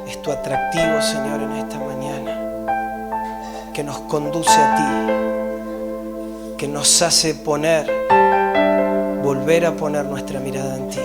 Es tu atractivo, Señor, en esta mañana, que nos conduce a ti, que nos hace volver a poner nuestra mirada en ti.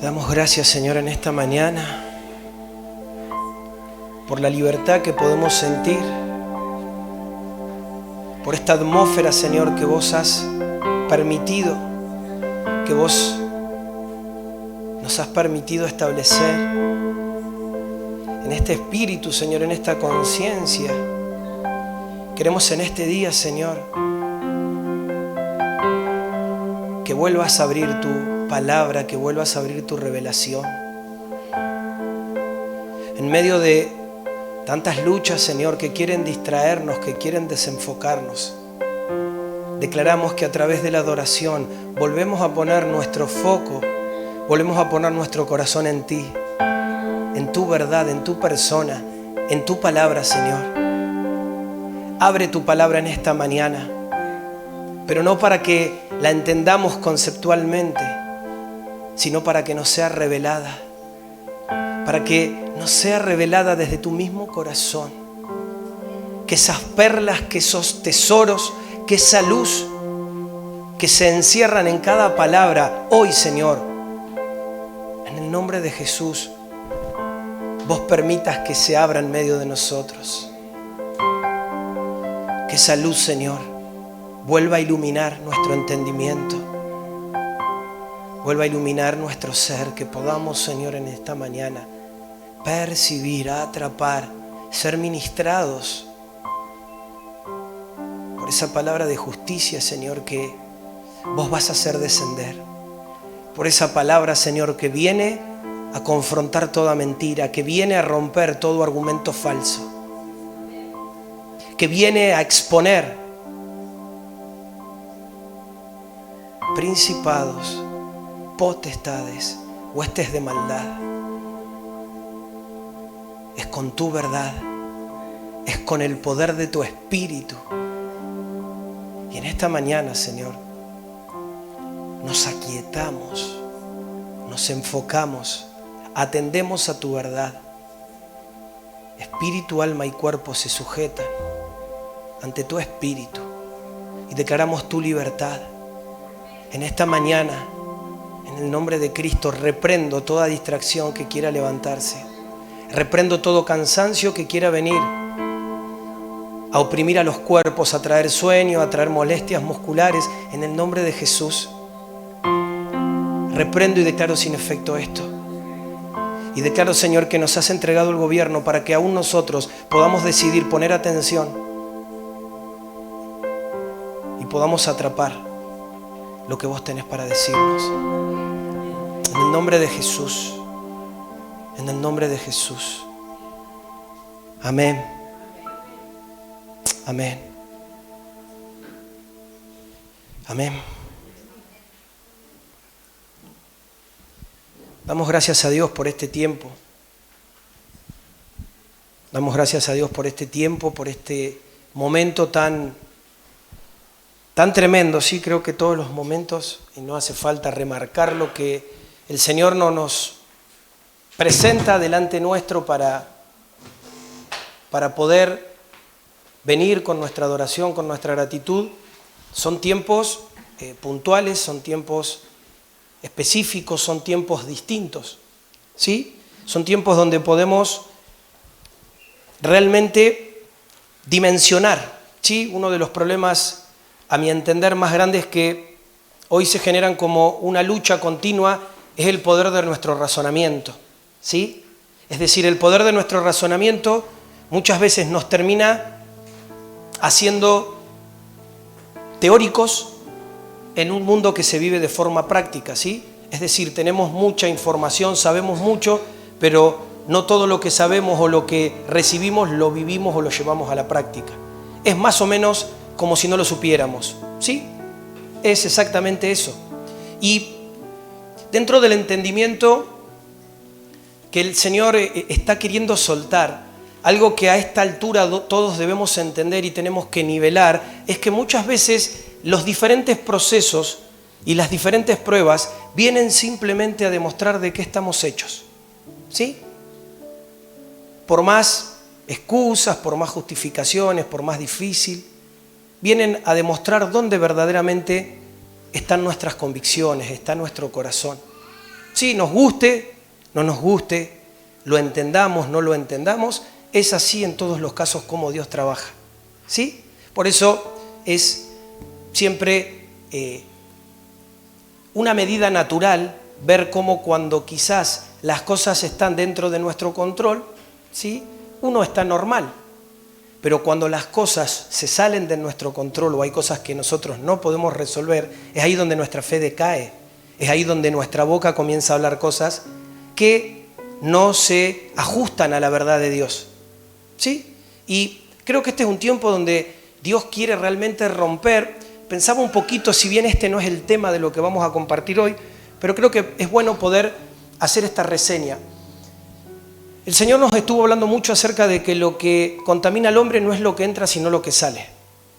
Te damos gracias, Señor, en esta mañana por la libertad que podemos sentir, por esta atmósfera, Señor, que vos has permitido, que vos nos has permitido establecer en este espíritu, Señor, en esta conciencia. Queremos en este día, Señor, que vuelvas a abrir tu palabra, que vuelvas a abrir tu revelación. En medio de tantas luchas, Señor, que quieren distraernos, que quieren desenfocarnos, declaramos que a través de la adoración volvemos a poner nuestro foco, volvemos a poner nuestro corazón en ti, en tu verdad, en tu persona, en tu palabra, Señor. Abre tu palabra en esta mañana, pero no para que la entendamos conceptualmente, sino para que nos sea revelada, para que nos sea revelada desde tu mismo corazón. Que esas perlas, que esos tesoros, que esa luz que se encierran en cada palabra, hoy, Señor, en el nombre de Jesús, vos permitas que se abra en medio de nosotros. Que esa luz, Señor, vuelva a iluminar nuestro entendimiento, vuelva a iluminar nuestro ser, que podamos, Señor, en esta mañana percibir, atrapar, ser ministrados por esa palabra de justicia, Señor, que vos vas a hacer descender. Por esa palabra, Señor, que viene a confrontar toda mentira, que viene a romper todo argumento falso, que viene a exponer principados, potestades, huestes de maldad. Es con tu verdad, es con el poder de tu Espíritu. Y en esta mañana, Señor, nos aquietamos, nos enfocamos, atendemos a tu verdad. Espíritu, alma y cuerpo se sujetan ante tu Espíritu y declaramos tu libertad. En esta mañana, en el nombre de Cristo, reprendo toda distracción que quiera levantarse. Reprendo todo cansancio que quiera venir a oprimir a los cuerpos, a traer sueño, a traer molestias musculares. En el nombre de Jesús, reprendo y declaro sin efecto esto. Y declaro, Señor, que nos has entregado el gobierno para que aún nosotros podamos decidir poner atención y podamos atrapar lo que vos tenés para decirnos. En el nombre de Jesús. En el nombre de Jesús. Amén. Amén. Amén. Damos gracias a Dios por este tiempo. Damos gracias a Dios por este tiempo, por este momento tan tremendo. Sí, creo que todos los momentos, y no hace falta remarcar lo que el Señor nos presenta delante nuestro para poder venir con nuestra adoración, con nuestra gratitud. Son tiempos puntuales, son tiempos específicos, son tiempos distintos, ¿sí? Son tiempos donde podemos realmente dimensionar, ¿sí? Uno de los problemas, a mi entender, más grandes que hoy se generan como una lucha continua es el poder de nuestro razonamiento, ¿sí? Es decir, el poder de nuestro razonamiento muchas veces nos termina haciendo teóricos en un mundo que se vive de forma práctica, ¿sí? Es decir, tenemos mucha información, sabemos mucho, pero no todo lo que sabemos o lo que recibimos lo vivimos o lo llevamos a la práctica. Es más o menos como si no lo supiéramos, ¿sí? Es exactamente eso. Y dentro del entendimiento que el Señor está queriendo soltar, algo que a esta altura todos debemos entender y tenemos que nivelar, es que muchas veces los diferentes procesos y las diferentes pruebas vienen simplemente a demostrar de qué estamos hechos, ¿sí? Por más excusas, por más justificaciones, por más difícil, vienen a demostrar dónde verdaderamente están nuestras convicciones, está nuestro corazón. Sí, nos guste, no nos guste, lo entendamos, no lo entendamos, es así en todos los casos como Dios trabaja, ¿sí? Por eso es siempre una medida natural ver cómo cuando quizás las cosas están dentro de nuestro control, ¿sí? Uno está normal, pero cuando las cosas se salen de nuestro control o hay cosas que nosotros no podemos resolver, es ahí donde nuestra fe decae, es ahí donde nuestra boca comienza a hablar cosas que no se ajustan a la verdad de Dios, ¿sí? Y creo que este es un tiempo donde Dios quiere realmente romper. Pensaba un poquito, si bien este no es el tema de lo que vamos a compartir hoy, pero creo que es bueno poder hacer esta reseña. El Señor nos estuvo hablando mucho acerca de que lo que contamina al hombre no es lo que entra, sino lo que sale,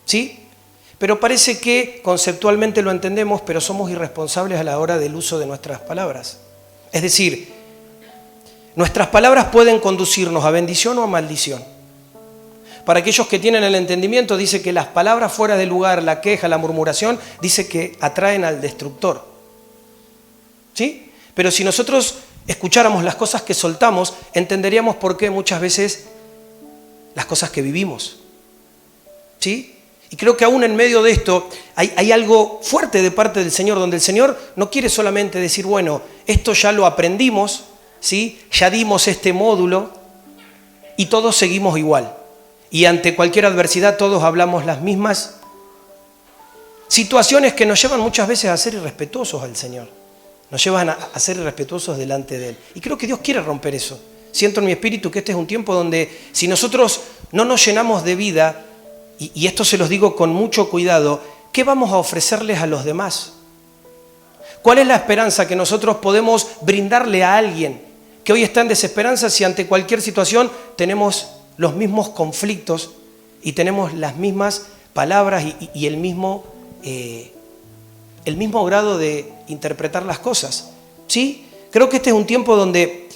¿sí? Pero parece que conceptualmente lo entendemos, pero somos irresponsables a la hora del uso de nuestras palabras. Es decir, nuestras palabras pueden conducirnos a bendición o a maldición. Para aquellos que tienen el entendimiento, dice que las palabras fuera de lugar, la queja, la murmuración, dice que atraen al destructor, ¿sí? Pero si nosotros escucháramos las cosas que soltamos, entenderíamos por qué muchas veces las cosas que vivimos, ¿sí? Y creo que aún en medio de esto hay algo fuerte de parte del Señor, donde el Señor no quiere solamente decir, bueno, esto ya lo aprendimos, ¿sí? Ya dimos este módulo y todos seguimos igual. Y ante cualquier adversidad todos hablamos las mismas situaciones que nos llevan muchas veces a ser irrespetuosos al Señor. Nos llevan a ser irrespetuosos delante de Él. Y creo que Dios quiere romper eso. Siento en mi espíritu que este es un tiempo donde si nosotros no nos llenamos de vida, y esto se los digo con mucho cuidado, ¿qué vamos a ofrecerles a los demás? ¿Cuál es la esperanza que nosotros podemos brindarle a alguien que hoy está en desesperanza si ante cualquier situación tenemos los mismos conflictos y tenemos las mismas palabras y el mismo grado de interpretar las cosas, ¿sí? Creo que este es un tiempo donde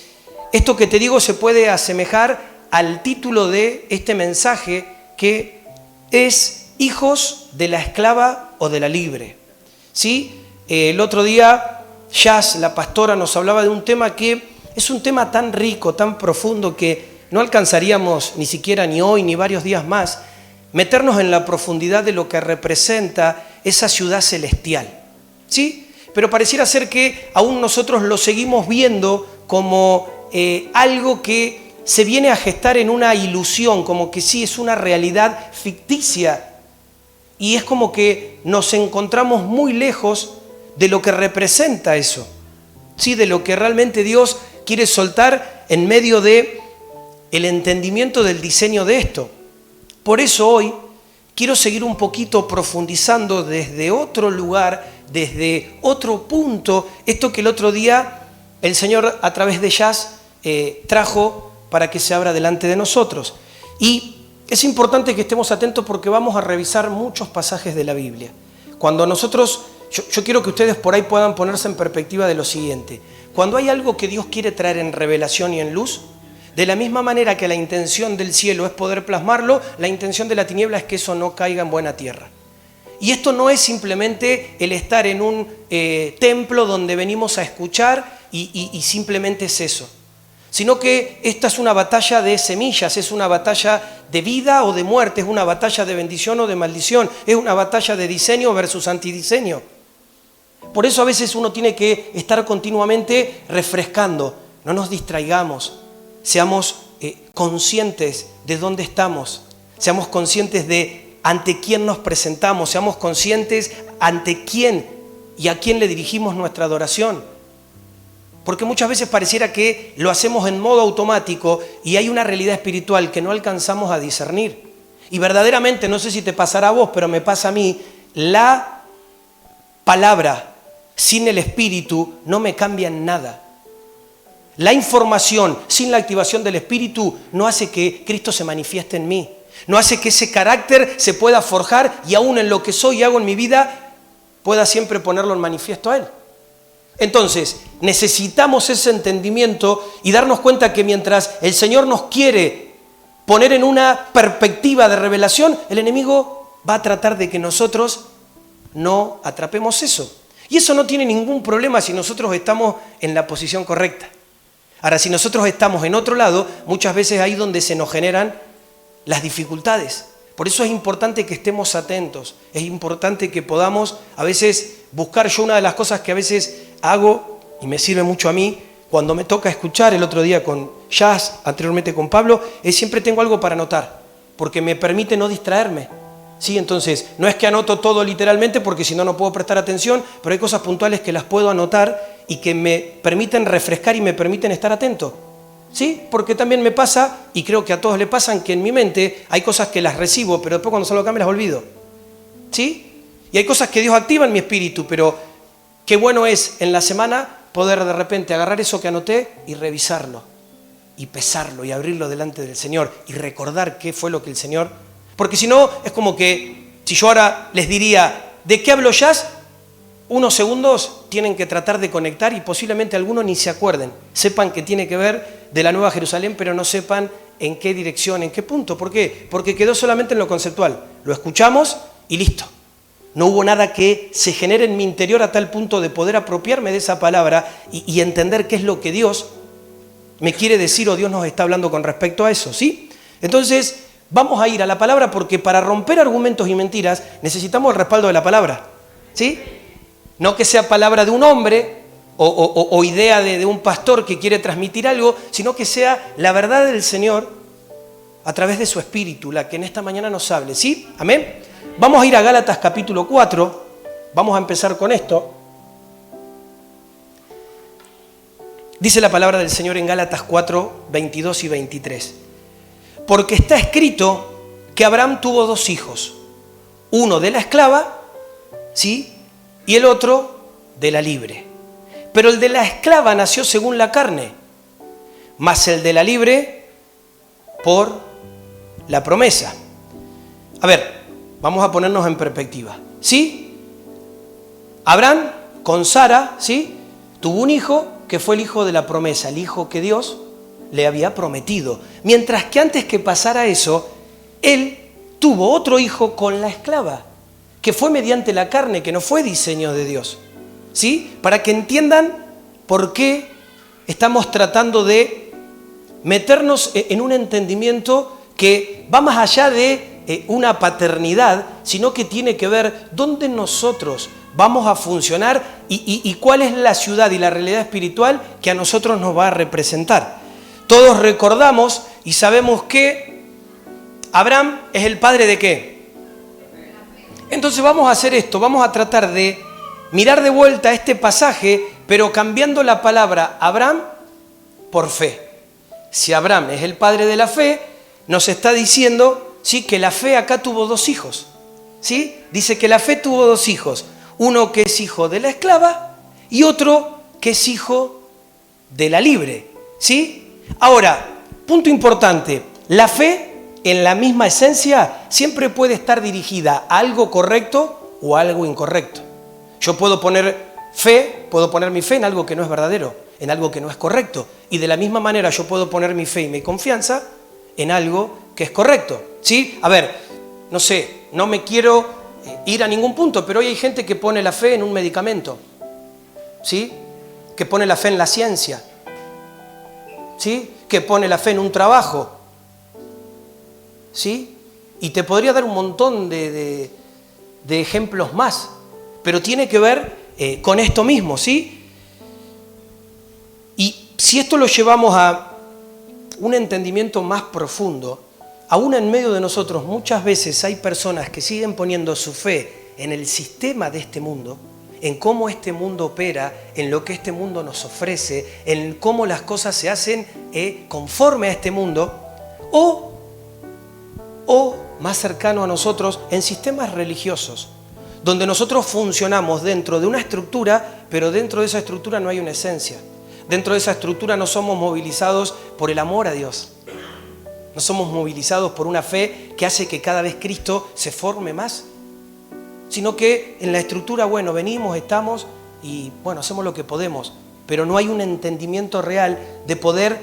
esto que te digo se puede asemejar al título de este mensaje, que es hijos de la esclava o de la libre, ¿sí? El otro día Jazz, la pastora, nos hablaba de un tema que es un tema tan rico, tan profundo, que no alcanzaríamos ni siquiera ni hoy ni varios días más meternos en la profundidad de lo que representa esa ciudad celestial, ¿sí? Pero pareciera ser que aún nosotros lo seguimos viendo como algo que se viene a gestar en una ilusión, como que sí es una realidad ficticia, y es como que nos encontramos muy lejos de lo que representa eso, ¿sí? De lo que realmente Dios quiere soltar en medio de el entendimiento del diseño de esto. Por eso hoy quiero seguir un poquito profundizando desde otro lugar, desde otro punto, esto que el otro día el Señor a través de Jazz trajo para que se abra delante de nosotros. Y es importante que estemos atentos porque vamos a revisar muchos pasajes de la Biblia. Cuando nosotros, yo quiero que ustedes por ahí puedan ponerse en perspectiva de lo siguiente. Cuando hay algo que Dios quiere traer en revelación y en luz, de la misma manera que la intención del cielo es poder plasmarlo, la intención de la tiniebla es que eso no caiga en buena tierra. Y esto no es simplemente el estar en un templo donde venimos a escuchar y simplemente es eso, sino que esta es una batalla de semillas, es una batalla de vida o de muerte, es una batalla de bendición o de maldición, es una batalla de diseño versus antidiseño. Por eso a veces uno tiene que estar continuamente refrescando, no nos distraigamos. Seamos conscientes de dónde estamos, seamos conscientes de ante quién nos presentamos, seamos conscientes ante quién y a quién le dirigimos nuestra adoración. Porque muchas veces pareciera que lo hacemos en modo automático y hay una realidad espiritual que no alcanzamos a discernir. Y verdaderamente, no sé si te pasará a vos, pero me pasa a mí, la palabra sin el Espíritu no me cambia en nada. La información sin la activación del Espíritu no hace que Cristo se manifieste en mí. No hace que ese carácter se pueda forjar y aún en lo que soy y hago en mi vida pueda siempre ponerlo en manifiesto a Él. Entonces, necesitamos ese entendimiento y darnos cuenta que mientras el Señor nos quiere poner en una perspectiva de revelación, el enemigo va a tratar de que nosotros no atrapemos eso. Y eso no tiene ningún problema si nosotros estamos en la posición correcta. Ahora, si nosotros estamos en otro lado, muchas veces ahí donde se nos generan las dificultades. Por eso es importante que estemos atentos, es importante que podamos a veces buscar. Yo una de las cosas que a veces hago, y me sirve mucho a mí, cuando me toca escuchar, el otro día con Jazz, anteriormente con Pablo, es siempre tengo algo para anotar, porque me permite no distraerme. ¿Sí? Entonces, no es que anoto todo literalmente, porque si no, no puedo prestar atención, pero hay cosas puntuales que las puedo anotar y que me permiten refrescar y me permiten estar atento. ¿Sí? Porque también me pasa, y creo que a todos le pasan, que en mi mente hay cosas que las recibo, pero después cuando salgo acá me las olvido. ¿Sí? Y hay cosas que Dios activa en mi espíritu, pero qué bueno es en la semana poder de repente agarrar eso que anoté y revisarlo, y pesarlo, y abrirlo delante del Señor, y recordar qué fue lo que el Señor... Porque si no, es como que si yo ahora les diría, ¿de qué hablo Jazz? Unos segundos tienen que tratar de conectar y posiblemente algunos ni se acuerden. Sepan que tiene que ver de la Nueva Jerusalén, pero no sepan en qué dirección, en qué punto. ¿Por qué? Porque quedó solamente en lo conceptual. Lo escuchamos y listo. No hubo nada que se genere en mi interior a tal punto de poder apropiarme de esa palabra y entender qué es lo que Dios me quiere decir o Dios nos está hablando con respecto a eso, ¿sí? Entonces, vamos a ir a la palabra porque para romper argumentos y mentiras necesitamos el respaldo de la palabra, ¿sí? No que sea palabra de un hombre o idea de un pastor que quiere transmitir algo, sino que sea la verdad del Señor a través de su Espíritu, la que en esta mañana nos hable, ¿sí? Amén. Vamos a ir a Gálatas capítulo 4, vamos a empezar con esto. Dice la palabra del Señor en Gálatas 4, 22 y 23. Porque está escrito que Abraham tuvo dos hijos, uno de la esclava, ¿sí? Y el otro de la libre. Pero el de la esclava nació según la carne, mas el de la libre por la promesa. A ver, vamos a ponernos en perspectiva, ¿sí? Abraham con Sara, ¿sí? Tuvo un hijo que fue el hijo de la promesa, el hijo que Dios le había prometido. Mientras que antes que pasara eso, él tuvo otro hijo con la esclava, que fue mediante la carne, que no fue diseño de Dios. ¿Sí? Para que entiendan por qué estamos tratando de meternos en un entendimiento que va más allá de una paternidad, sino que tiene que ver dónde nosotros vamos a funcionar y cuál es la ciudad y la realidad espiritual que a nosotros nos va a representar. Todos recordamos y sabemos que Abraham es el padre ¿de qué? Entonces vamos a hacer esto, vamos a tratar de mirar de vuelta este pasaje, pero cambiando la palabra Abraham por fe. Si Abraham es el padre de la fe, nos está diciendo, ¿sí?, que la fe acá tuvo dos hijos, ¿sí? Dice que la fe tuvo dos hijos, uno que es hijo de la esclava y otro que es hijo de la libre, ¿sí? Ahora, punto importante, la fe en la misma esencia siempre puede estar dirigida a algo correcto o a algo incorrecto. Yo puedo poner mi fe en algo que no es verdadero, en algo que no es correcto. Y de la misma manera yo puedo poner mi fe y mi confianza en algo que es correcto, ¿sí? A ver, no sé, no me quiero ir a ningún punto, pero hoy hay gente que pone la fe en un medicamento, ¿sí? Que pone la fe en la ciencia, ¿sí? Que pone la fe en un trabajo, ¿sí? Y te podría dar un montón de ejemplos más, pero tiene que ver con esto mismo, ¿sí? Y si esto lo llevamos a un entendimiento más profundo, aún en medio de nosotros muchas veces hay personas que siguen poniendo su fe en el sistema de este mundo, en cómo este mundo opera, en lo que este mundo nos ofrece, en cómo las cosas se hacen conforme a este mundo, o más cercano a nosotros, en sistemas religiosos, donde nosotros funcionamos dentro de una estructura, pero dentro de esa estructura no hay una esencia. Dentro de esa estructura no somos movilizados por el amor a Dios. No somos movilizados por una fe que hace que cada vez Cristo se forme más. Sino que en la estructura, bueno, venimos, estamos y, bueno, hacemos lo que podemos. Pero no hay un entendimiento real de poder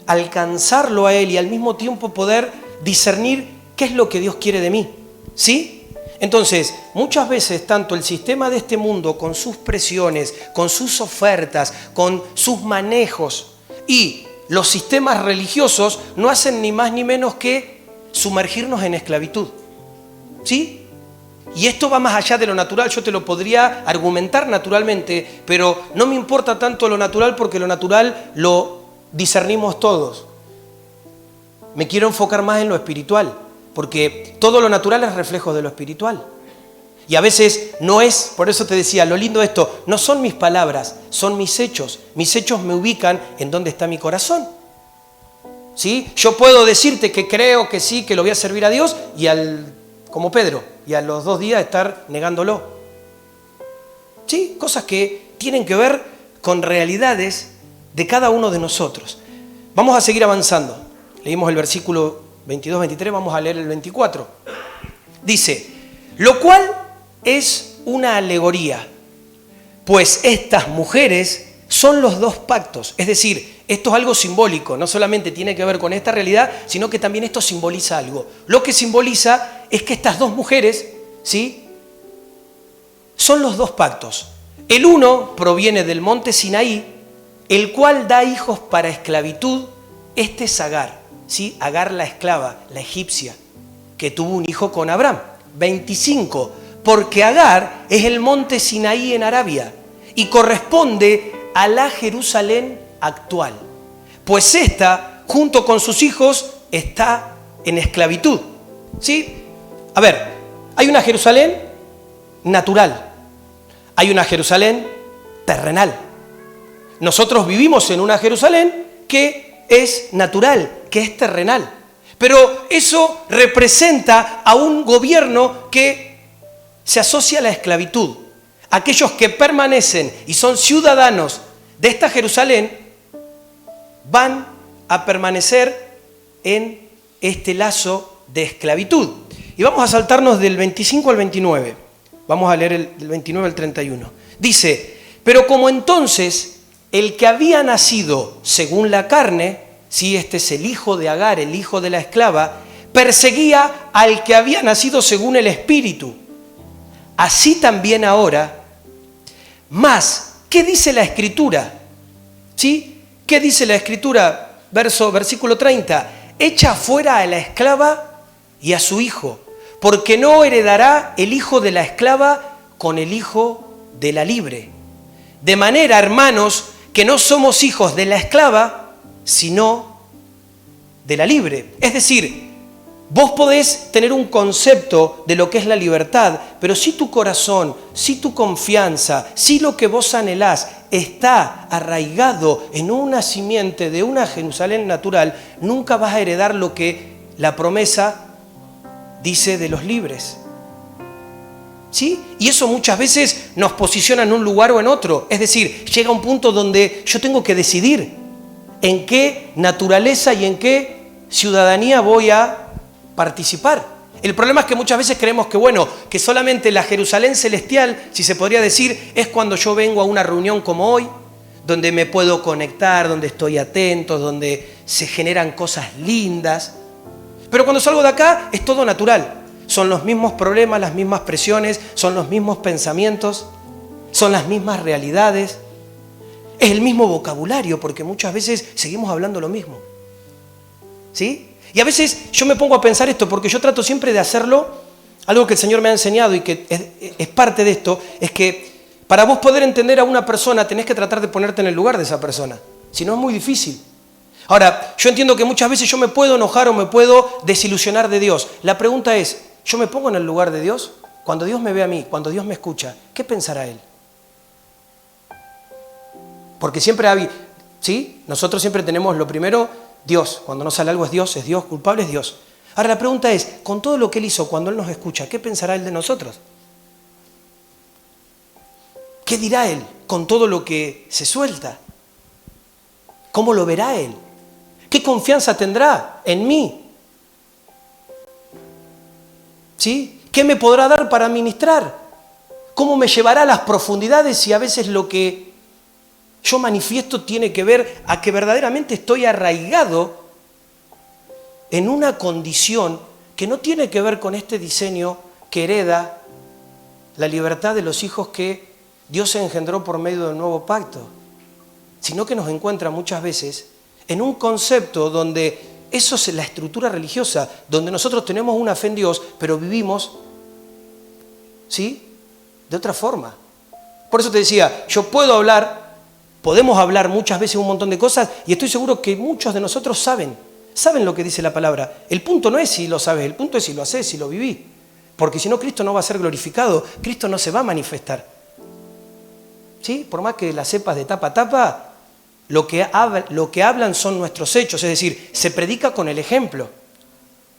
alcanzarlo a Él y al mismo tiempo poder discernir qué es lo que Dios quiere de mí. ¿Sí? Entonces, muchas veces tanto el sistema de este mundo con sus presiones, con sus ofertas, con sus manejos y los sistemas religiosos no hacen ni más ni menos que sumergirnos en esclavitud. ¿Sí? Y esto va más allá de lo natural, yo te lo podría argumentar naturalmente, pero no me importa tanto lo natural porque lo natural lo discernimos todos. Me quiero enfocar más en lo espiritual. Porque todo lo natural es reflejo de lo espiritual. Y a veces no es, por eso te decía, lo lindo de esto, no son mis palabras, son mis hechos. Mis hechos me ubican en dónde está mi corazón. ¿Sí? Yo puedo decirte que creo que sí, que lo voy a servir a Dios, como Pedro, y a los 2 días estar negándolo. ¿Sí? Cosas que tienen que ver con realidades de cada uno de nosotros. Vamos a seguir avanzando. Leímos el versículo 22, 23, vamos a leer el 24. Dice, lo cual es una alegoría, pues estas mujeres son los 2 pactos. Es decir, esto es algo simbólico, no solamente tiene que ver con esta realidad, sino que también esto simboliza algo. Lo que simboliza es que estas 2 mujeres, ¿sí?, son los 2 pactos. El uno proviene del monte Sinaí, el cual da hijos para esclavitud. Este es Agar. ¿Sí? Agar la esclava, la egipcia, que tuvo un hijo con Abraham. 25. Porque Agar es el monte Sinaí en Arabia y corresponde a la Jerusalén actual. Pues esta, junto con sus hijos, está en esclavitud. ¿Sí? A ver, hay una Jerusalén natural, hay una Jerusalén terrenal. Nosotros vivimos en una Jerusalén que es natural, que es terrenal. Pero eso representa a un gobierno que se asocia a la esclavitud. Aquellos que permanecen y son ciudadanos de esta Jerusalén van a permanecer en este lazo de esclavitud. Y vamos a saltarnos del 25 al 29. Vamos a leer del 29 al 31. Dice, pero como entonces el que había nacido según la carne, sí, este es el hijo de Agar, el hijo de la esclava, perseguía al que había nacido según el espíritu. Así también ahora, más, ¿qué dice la Escritura? ¿Sí? ¿Qué dice la Escritura? Versículo 30. Echa fuera a la esclava y a su hijo, porque no heredará el hijo de la esclava con el hijo de la libre. De manera, hermanos, que no somos hijos de la esclava, sino de la libre. Es decir, vos podés tener un concepto de lo que es la libertad, pero si tu corazón, si tu confianza, si lo que vos anhelás está arraigado en una simiente de una Jerusalén natural, nunca vas a heredar lo que la promesa dice de los libres. ¿Sí? Y eso muchas veces nos posiciona en un lugar o en otro. Es decir, llega un punto donde yo tengo que decidir en qué naturaleza y en qué ciudadanía voy a participar. El problema es que muchas veces creemos que, bueno, que solamente la Jerusalén celestial, si se podría decir, es cuando yo vengo a una reunión como hoy, donde me puedo conectar, donde estoy atento, donde se generan cosas lindas. Pero cuando salgo de acá es todo natural. Son los mismos problemas, las mismas presiones, son los mismos pensamientos, son las mismas realidades. Es el mismo vocabulario, porque muchas veces seguimos hablando lo mismo. ¿Sí? Y a veces yo me pongo a pensar esto, porque yo trato siempre de hacerlo, algo que el Señor me ha enseñado y que es parte de esto, es que para vos poder entender a una persona tenés que tratar de ponerte en el lugar de esa persona. Si no, es muy difícil. Ahora, yo entiendo que muchas veces yo me puedo enojar o me puedo desilusionar de Dios. La pregunta es, ¿yo me pongo en el lugar de Dios? Cuando Dios me ve a mí, cuando Dios me escucha, ¿qué pensará Él? Porque siempre ¿sí? Nosotros siempre tenemos lo primero, Dios. Cuando nos sale algo es Dios, culpable es Dios. Ahora la pregunta es, con todo lo que Él hizo, cuando Él nos escucha, ¿qué pensará Él de nosotros? ¿Qué dirá Él con todo lo que se suelta? ¿Cómo lo verá Él? ¿Qué confianza tendrá en mí? ¿Sí? ¿Qué me podrá dar para ministrar? ¿Cómo me llevará a las profundidades si a veces lo que yo manifiesto tiene que ver a que verdaderamente estoy arraigado en una condición que no tiene que ver con este diseño que hereda la libertad de los hijos que Dios engendró por medio del nuevo pacto, sino que nos encuentra muchas veces en un concepto donde eso es la estructura religiosa, donde nosotros tenemos una fe en Dios, pero vivimos, ¿sí?, de otra forma. Por eso te decía, podemos hablar muchas veces un montón de cosas y estoy seguro que muchos de nosotros saben lo que dice la palabra. El punto no es si lo sabes, el punto es si lo haces, si lo vivís. Porque si no, Cristo no va a ser glorificado, Cristo no se va a manifestar. ¿Sí? Por más que la sepas de tapa a tapa, lo que hablan son nuestros hechos, es decir, se predica con el ejemplo.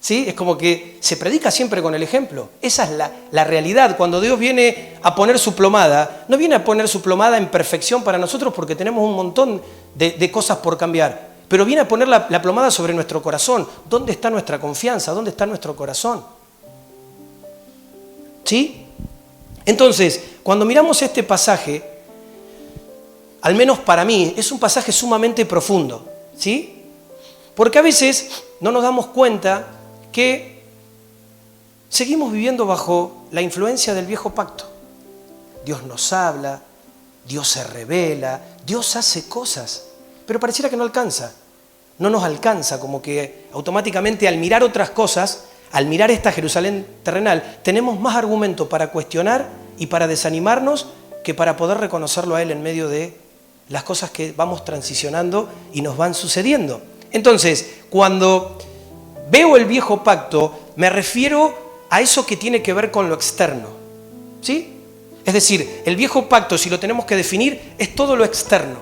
¿Sí? Es como que se predica siempre con el ejemplo. Esa es la realidad. Cuando Dios viene a poner su plomada, no viene a poner su plomada en perfección para nosotros porque tenemos un montón de cosas por cambiar, pero viene a poner la plomada sobre nuestro corazón. ¿Dónde está nuestra confianza? ¿Dónde está nuestro corazón? ¿Sí? Entonces, cuando miramos este pasaje, al menos para mí, es un pasaje sumamente profundo, ¿sí? Porque a veces no nos damos cuenta que seguimos viviendo bajo la influencia del viejo pacto. Dios nos habla, Dios se revela, Dios hace cosas, pero pareciera que no alcanza. No nos alcanza, como que automáticamente al mirar otras cosas, al mirar esta Jerusalén terrenal, tenemos más argumento para cuestionar y para desanimarnos que para poder reconocerlo a Él en medio de las cosas que vamos transicionando y nos van sucediendo. Entonces, cuando veo el viejo pacto, me refiero a eso que tiene que ver con lo externo, ¿sí? Es decir, el viejo pacto, si lo tenemos que definir, es todo lo externo,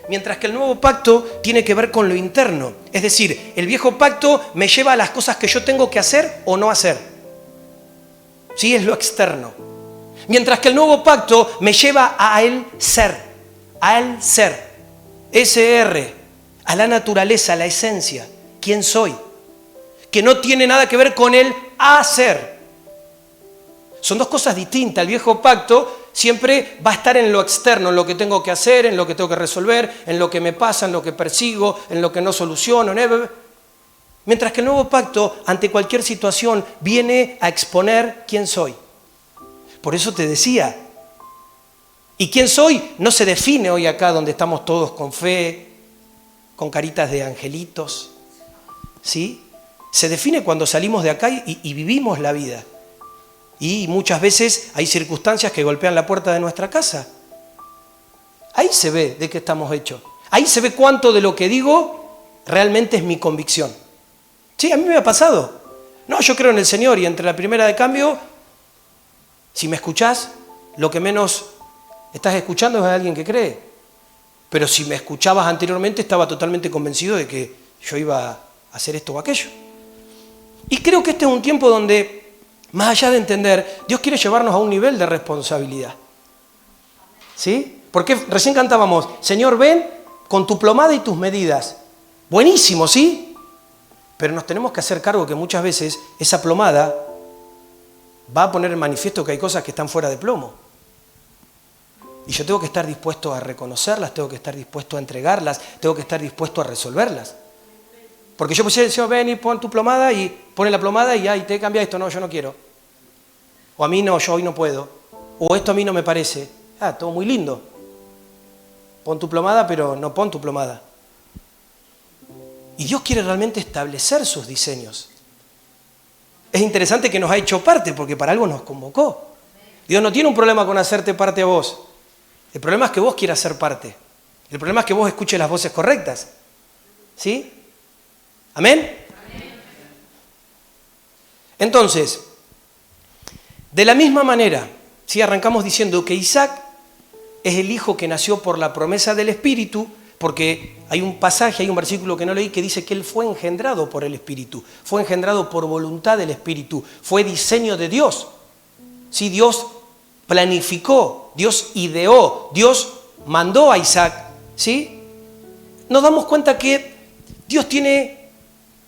mientras que el nuevo pacto tiene que ver con lo interno. Es decir, el viejo pacto me lleva a las cosas que yo tengo que hacer o no hacer, ¿sí? Es lo externo. Mientras que el nuevo pacto me lleva a el ser, SR, a la naturaleza, a la esencia, quién soy, que no tiene nada que ver con el hacer. Son dos cosas distintas. El viejo pacto siempre va a estar en lo externo, en lo que tengo que hacer, en lo que tengo que resolver, en lo que me pasa, en lo que persigo, en lo que no soluciono. Mientras que el nuevo pacto, ante cualquier situación, viene a exponer quién soy. Por eso te decía, ¿y quién soy? No se define hoy acá donde estamos todos con fe, con caritas de angelitos, ¿sí? Se define cuando salimos de acá y vivimos la vida. Y muchas veces hay circunstancias que golpean la puerta de nuestra casa. Ahí se ve de qué estamos hechos. Ahí se ve cuánto de lo que digo realmente es mi convicción. Sí, a mí me ha pasado. No, yo creo en el Señor y entre la primera de cambio, si me escuchás, lo que menos estás escuchando es a alguien que cree. Pero si me escuchabas anteriormente, estaba totalmente convencido de que yo iba a hacer esto o aquello. Y creo que este es un tiempo donde, más allá de entender, Dios quiere llevarnos a un nivel de responsabilidad. ¿Sí? Porque recién cantábamos, Señor, ven con tu plomada y tus medidas. Buenísimo, ¿sí? Pero nos tenemos que hacer cargo que muchas veces esa plomada va a poner en manifiesto que hay cosas que están fuera de plomo. Y yo tengo que estar dispuesto a reconocerlas, tengo que estar dispuesto a entregarlas, tengo que estar dispuesto a resolverlas. Porque yo pusiera, Señor, ven y pon tu plomada y pone la plomada y ya, y te cambia esto, no, yo no quiero. O a mí no, yo hoy no puedo. O esto a mí no me parece. Ah, todo muy lindo. Pon tu plomada, pero no pon tu plomada. Y Dios quiere realmente establecer sus diseños. Es interesante que nos ha hecho parte, porque para algo nos convocó. Dios no tiene un problema con hacerte parte a vos. El problema es que vos quieras ser parte. El problema es que vos escuches las voces correctas. ¿Sí? ¿Amén? Entonces, de la misma manera, si arrancamos diciendo que Isaac es el hijo que nació por la promesa del Espíritu, porque hay un pasaje, hay un versículo que no leí que dice que él fue engendrado por el Espíritu, fue engendrado por voluntad del Espíritu, fue diseño de Dios. Sí, Dios planificó, Dios ideó, Dios mandó a Isaac, ¿sí? Nos damos cuenta que Dios tiene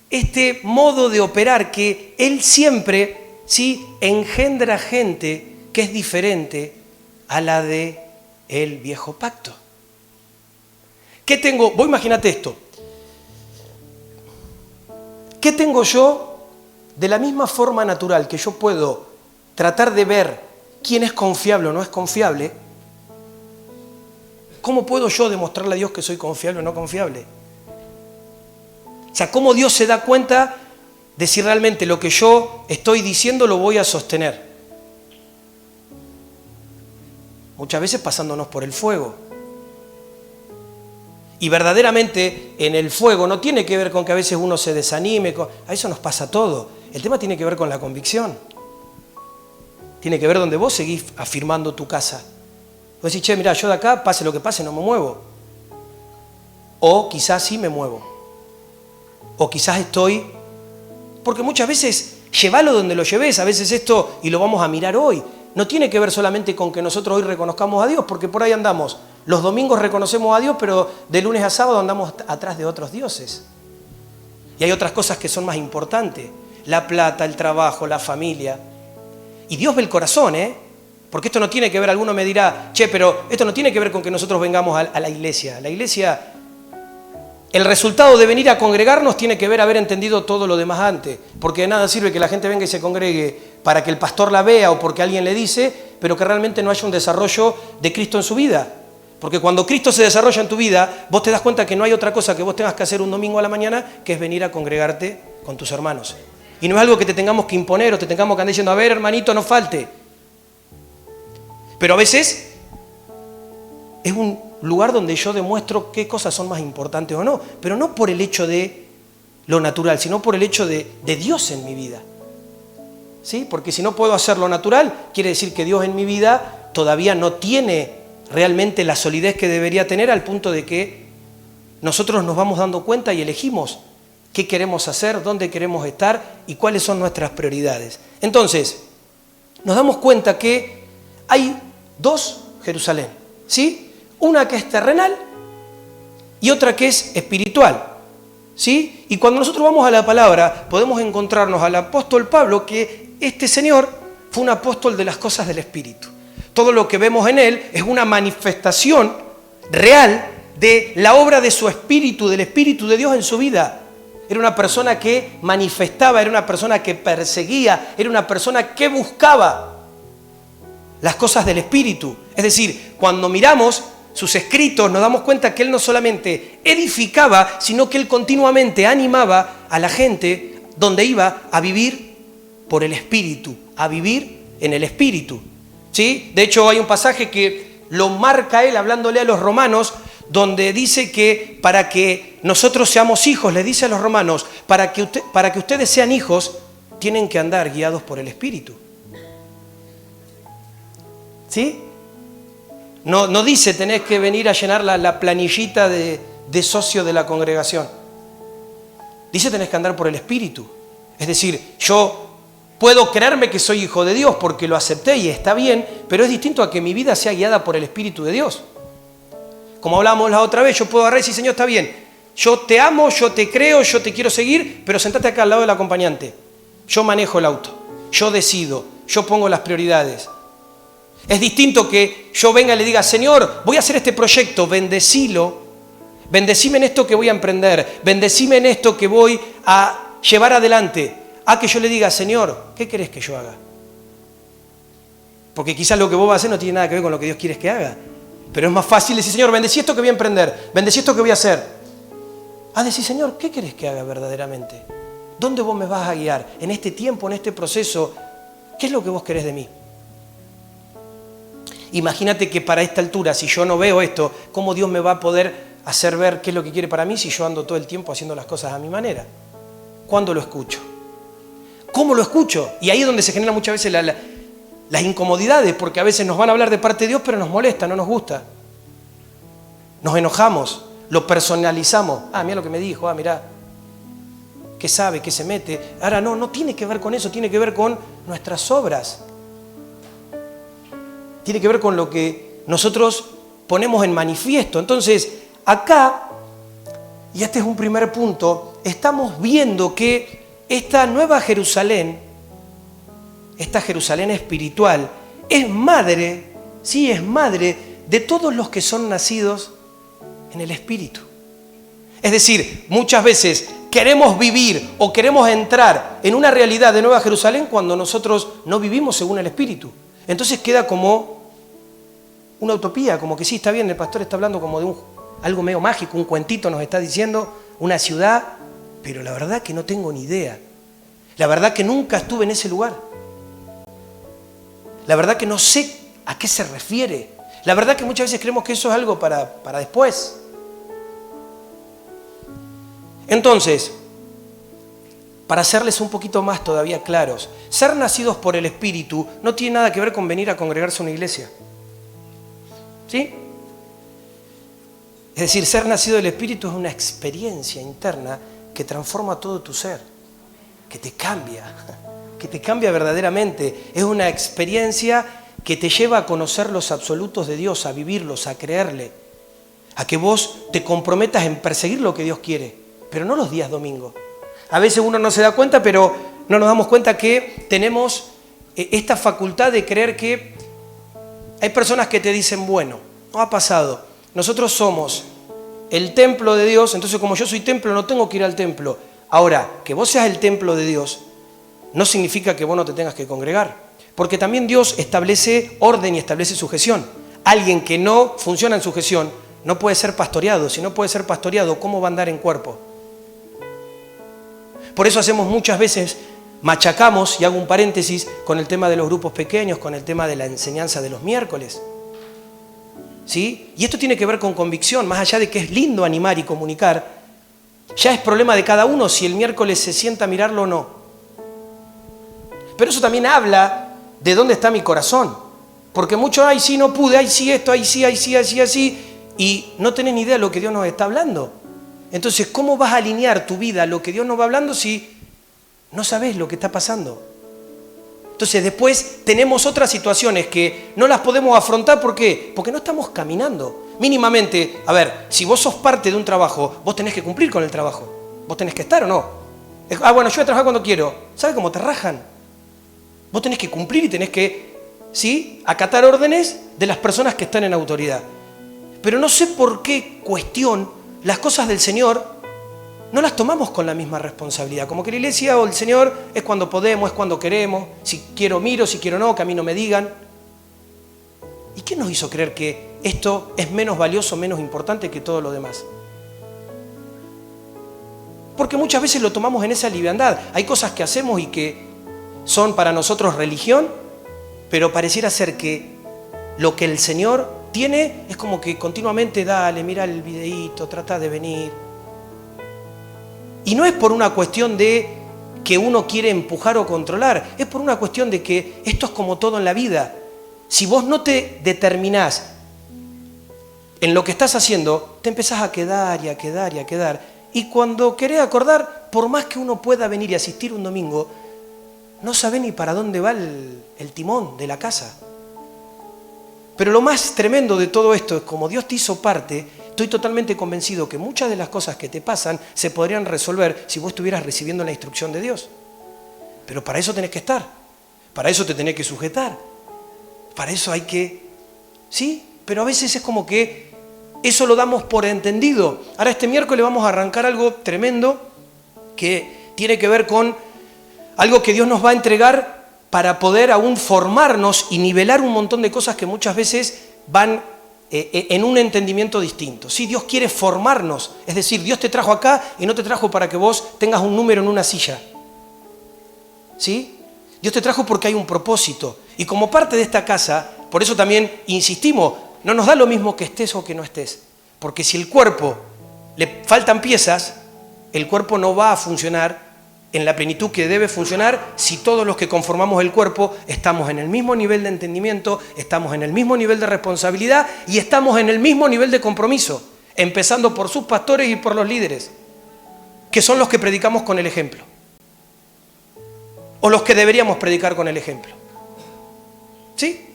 este modo de operar, que Él siempre, ¿sí?, engendra gente que es diferente a la de el viejo pacto. ¿Qué tengo? Vos imagínate esto. ¿Qué tengo yo de la misma forma natural que yo puedo tratar de ver quién es confiable o no es confiable? ¿Cómo puedo yo demostrarle a Dios que soy confiable o no confiable? O sea, ¿cómo Dios se da cuenta de si realmente lo que yo estoy diciendo lo voy a sostener? Muchas veces pasándonos por el fuego. Y verdaderamente en el fuego no tiene que ver con que a veces uno se desanime, a eso nos pasa todo. El tema tiene que ver con la convicción. Tiene que ver donde vos seguís afirmando tu casa. Vos decís, che, mirá, yo de acá, pase lo que pase, no me muevo. O quizás sí me muevo. O quizás estoy... Porque muchas veces, llévalo donde lo lleves, a veces esto, y lo vamos a mirar hoy, no tiene que ver solamente con que nosotros hoy reconozcamos a Dios, porque por ahí andamos. Los domingos reconocemos a Dios, pero de lunes a sábado andamos atrás de otros dioses. Y hay otras cosas que son más importantes. La plata, el trabajo, la familia. Y Dios ve el corazón, ¿eh? Porque esto no tiene que ver, alguno me dirá, che, pero esto no tiene que ver con que nosotros vengamos a la iglesia. La iglesia, el resultado de venir a congregarnos tiene que ver haber entendido todo lo demás antes. Porque de nada sirve que la gente venga y se congregue para que el pastor la vea o porque alguien le dice, pero que realmente no haya un desarrollo de Cristo en su vida. Porque cuando Cristo se desarrolla en tu vida, vos te das cuenta que no hay otra cosa que vos tengas que hacer un domingo a la mañana que es venir a congregarte con tus hermanos. Y no es algo que te tengamos que imponer o te tengamos que andar diciendo, a ver, hermanito, no falte. Pero a veces es un lugar donde yo demuestro qué cosas son más importantes o no, pero no por el hecho de lo natural, sino por el hecho de Dios en mi vida. ¿Sí? Porque si no puedo hacer lo natural, quiere decir que Dios en mi vida todavía no tiene realmente la solidez que debería tener, al punto de que nosotros nos vamos dando cuenta y elegimos qué queremos hacer, dónde queremos estar y cuáles son nuestras prioridades. Entonces, nos damos cuenta que hay dos Jerusalén, ¿sí? Una que es terrenal y otra que es espiritual, ¿sí? Y cuando nosotros vamos a la palabra, podemos encontrarnos al apóstol Pablo, que este señor fue un apóstol de las cosas del Espíritu. Todo lo que vemos en él es una manifestación real de la obra de su Espíritu, del Espíritu de Dios en su vida. Era una persona que manifestaba, era una persona que perseguía, era una persona que buscaba las cosas del Espíritu. Es decir, cuando miramos sus escritos nos damos cuenta que él no solamente edificaba, sino que él continuamente animaba a la gente donde iba a vivir por el Espíritu, a vivir en el Espíritu. ¿Sí? De hecho, hay un pasaje que lo marca él hablándole a los romanos, donde dice que para que nosotros seamos hijos, le dice a los romanos, para que ustedes sean hijos, tienen que andar guiados por el Espíritu. ¿Sí? No dice tenés que venir a llenar la planillita de socio de la congregación. Dice tenés que andar por el Espíritu. Es decir, yo puedo creerme que soy hijo de Dios porque lo acepté y está bien, pero es distinto a que mi vida sea guiada por el Espíritu de Dios. Como hablábamos la otra vez, yo puedo agarrar y decir, Señor, está bien, yo te amo, yo te creo, yo te quiero seguir, pero sentate acá al lado del acompañante. Yo manejo el auto, yo decido, yo pongo las prioridades. Es distinto que yo venga y le diga, Señor, voy a hacer este proyecto, bendecilo, bendecime en esto que voy a emprender, bendecime en esto que voy a llevar adelante. A que yo le diga, Señor, ¿qué querés que yo haga? Porque quizás lo que vos vas a hacer no tiene nada que ver con lo que Dios quiere que haga. Pero es más fácil decir, Señor, bendecí esto que voy a emprender, bendecí esto que voy a hacer. A decir, Señor, ¿qué querés que haga verdaderamente? ¿Dónde vos me vas a guiar? En este tiempo, en este proceso, ¿qué es lo que vos querés de mí? Imagínate que para esta altura, si yo no veo esto, ¿cómo Dios me va a poder hacer ver qué es lo que quiere para mí si yo ando todo el tiempo haciendo las cosas a mi manera? ¿Cuándo lo escucho? ¿Cómo lo escucho? Y ahí es donde se generan muchas veces las incomodidades, porque a veces nos van a hablar de parte de Dios, pero nos molesta, no nos gusta. Nos enojamos, lo personalizamos. Ah, mira lo que me dijo, ah, mira, qué sabe, qué se mete. Ahora no tiene que ver con eso, tiene que ver con nuestras obras. Tiene que ver con lo que nosotros ponemos en manifiesto. Entonces, acá, y este es un primer punto, estamos viendo que esta nueva Jerusalén, esta Jerusalén espiritual, es madre, sí, es madre de todos los que son nacidos en el Espíritu. Es decir, muchas veces queremos vivir o queremos entrar en una realidad de Nueva Jerusalén cuando nosotros no vivimos según el Espíritu. Entonces queda como una utopía, como que sí, está bien, el pastor está hablando como de algo medio mágico, un cuentito nos está diciendo, una ciudad, pero la verdad que no tengo ni idea. La verdad que nunca estuve en ese lugar. La verdad que no sé a qué se refiere. La verdad que muchas veces creemos que eso es algo para después. Entonces, para hacerles un poquito más todavía claros, ser nacidos por el Espíritu no tiene nada que ver con venir a congregarse a una iglesia. ¿Sí? Es decir, ser nacido del Espíritu es una experiencia interna que transforma todo tu ser, que te cambia verdaderamente. Es una experiencia que te lleva a conocer los absolutos de Dios, a vivirlos, a creerle, a que vos te comprometas en perseguir lo que Dios quiere, pero no los días domingos. A veces uno no se da cuenta, pero no nos damos cuenta que tenemos esta facultad de creer que hay personas que te dicen, bueno, no ha pasado, nosotros somos el templo de Dios, entonces como yo soy templo no tengo que ir al templo. Ahora, que vos seas el templo de Dios no significa que vos no te tengas que congregar, porque también Dios establece orden y establece sujeción. Alguien que no funciona en sujeción no puede ser pastoreado. Si no puede ser pastoreado, ¿cómo va a andar en cuerpo? Por eso hacemos muchas veces, machacamos, y hago un paréntesis, con el tema de los grupos pequeños, con el tema de la enseñanza de los miércoles. ¿Sí? Y esto tiene que ver con convicción, más allá de que es lindo animar y comunicar, ya es problema de cada uno si el miércoles se sienta a mirarlo o no. Pero eso también habla de dónde está mi corazón. Porque mucho, ay, sí, no pude, ay, sí, esto, ay, sí, así, y no tenés ni idea de lo que Dios nos está hablando. Entonces, ¿cómo vas a alinear tu vida a lo que Dios nos va hablando si no sabés lo que está pasando? Entonces, después tenemos otras situaciones que no las podemos afrontar. ¿Por qué? Porque no estamos caminando. Mínimamente, a ver, si vos sos parte de un trabajo, vos tenés que cumplir con el trabajo. Vos tenés que estar o no. Bueno, yo voy a trabajar cuando quiero. ¿Sabes cómo te rajan? Vos tenés que cumplir y tenés que, ¿sí?, acatar órdenes de las personas que están en autoridad. Pero no sé por qué cuestión las cosas del Señor no las tomamos con la misma responsabilidad. Como que la iglesia o el Señor es cuando podemos, es cuando queremos. Si quiero miro, si quiero no, que a mí no me digan. ¿Y qué nos hizo creer que esto es menos valioso, menos importante que todo lo demás? Porque muchas veces lo tomamos en esa liviandad. Hay cosas que hacemos y que son para nosotros religión, pero pareciera ser que lo que el Señor tiene es como que continuamente, dale, mira el videíto, trata de venir. Y no es por una cuestión de que uno quiere empujar o controlar, es por una cuestión de que esto es como todo en la vida. Si vos no te determinás en lo que estás haciendo, te empezás a quedar y a quedar y a quedar. Y cuando querés acordar, por más que uno pueda venir y asistir un domingo, no sabe ni para dónde va el timón de la casa. Pero lo más tremendo de todo esto es como Dios te hizo parte, estoy totalmente convencido que muchas de las cosas que te pasan se podrían resolver si vos estuvieras recibiendo la instrucción de Dios. Pero para eso tenés que estar, para eso te tenés que sujetar, para eso hay que... ¿Sí? Pero a veces es como que eso lo damos por entendido. Ahora este miércoles vamos a arrancar algo tremendo que tiene que ver con algo que Dios nos va a entregar para poder aún formarnos y nivelar un montón de cosas que muchas veces van en un entendimiento distinto. Sí, Dios quiere formarnos, es decir, Dios te trajo acá y no te trajo para que vos tengas un número en una silla. ¿Sí? Dios te trajo porque hay un propósito. Y como parte de esta casa, por eso también insistimos, no nos da lo mismo que estés o que no estés. Porque si el cuerpo le faltan piezas, el cuerpo no va a funcionar en la plenitud que debe funcionar si todos los que conformamos el cuerpo estamos en el mismo nivel de entendimiento, estamos en el mismo nivel de responsabilidad y estamos en el mismo nivel de compromiso, empezando por sus pastores y por los líderes, que son los que predicamos con el ejemplo, o los que deberíamos predicar con el ejemplo. ¿Sí?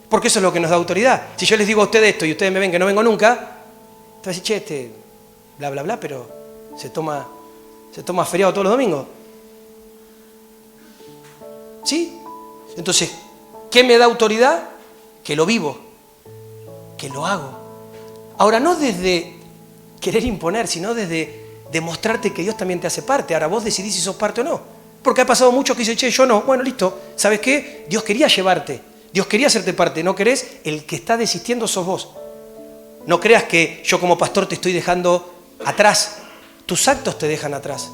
Porque eso es lo que nos da autoridad. Si yo les digo a ustedes esto y ustedes me ven que no vengo nunca, te vas a decir, che, bla, bla, bla, pero se toma feriado todos los domingos. ¿Sí? Entonces, ¿qué me da autoridad? Que lo vivo, que lo hago. Ahora, no desde querer imponer, sino desde demostrarte que Dios también te hace parte. Ahora vos decidís si sos parte o no. Porque ha pasado mucho que dicen, che, yo no. Bueno, listo. ¿Sabes qué? Dios quería llevarte. Dios quería hacerte parte. ¿No querés? El que está desistiendo sos vos. No creas que yo como pastor te estoy dejando atrás. Tus actos te dejan atrás.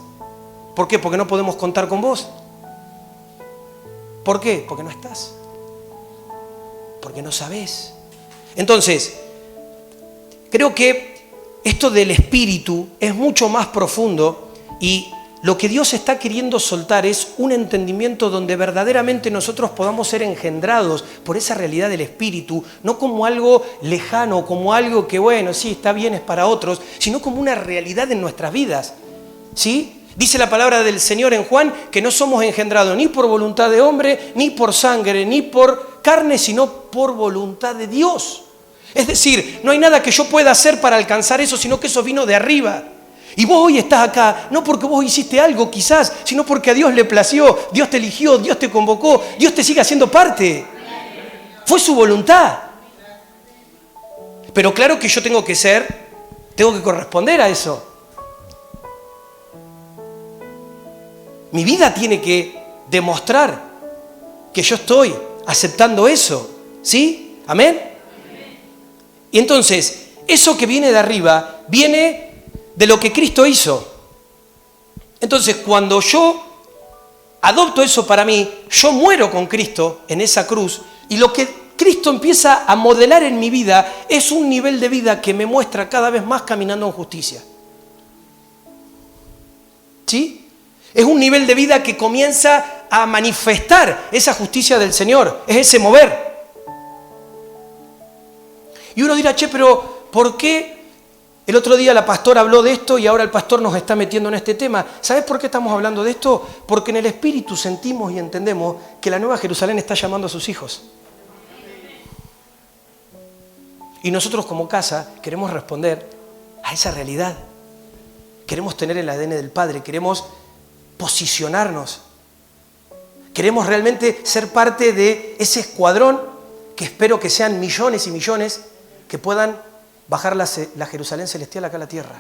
¿Por qué? Porque no podemos contar con vos. ¿Por qué? Porque no estás. Porque no sabés. Entonces, creo que esto del espíritu es mucho más profundo y lo que Dios está queriendo soltar es un entendimiento donde verdaderamente nosotros podamos ser engendrados por esa realidad del espíritu, no como algo lejano, como algo que, bueno, sí, está bien, es para otros, sino como una realidad en nuestras vidas. ¿Sí? Dice la palabra del Señor en Juan que no somos engendrados ni por voluntad de hombre, ni por sangre, ni por carne, sino por voluntad de Dios. Es decir, no hay nada que yo pueda hacer para alcanzar eso, sino que eso vino de arriba. Y vos hoy estás acá, no porque vos hiciste algo quizás, sino porque a Dios le plació, Dios te eligió, Dios te convocó, Dios te sigue haciendo parte. Fue su voluntad. Pero claro que yo tengo que corresponder a eso. Mi vida tiene que demostrar que yo estoy aceptando eso. ¿Sí? ¿Amén? Y entonces, eso que viene de arriba, viene de lo que Cristo hizo. Entonces, cuando yo adopto eso para mí, yo muero con Cristo en esa cruz, y lo que Cristo empieza a modelar en mi vida es un nivel de vida que me muestra cada vez más caminando en justicia. ¿Sí? Es un nivel de vida que comienza a manifestar esa justicia del Señor, es ese mover. Y uno dirá, che, pero ¿por qué el otro día la pastora habló de esto y ahora el pastor nos está metiendo en este tema? ¿Sabes por qué estamos hablando de esto? Porque en el Espíritu sentimos y entendemos que la Nueva Jerusalén está llamando a sus hijos. Y nosotros como casa queremos responder a esa realidad. Queremos tener el ADN del Padre, queremos posicionarnos. Queremos realmente ser parte de ese escuadrón que espero que sean millones y millones que puedan bajar la Jerusalén celestial acá a la tierra.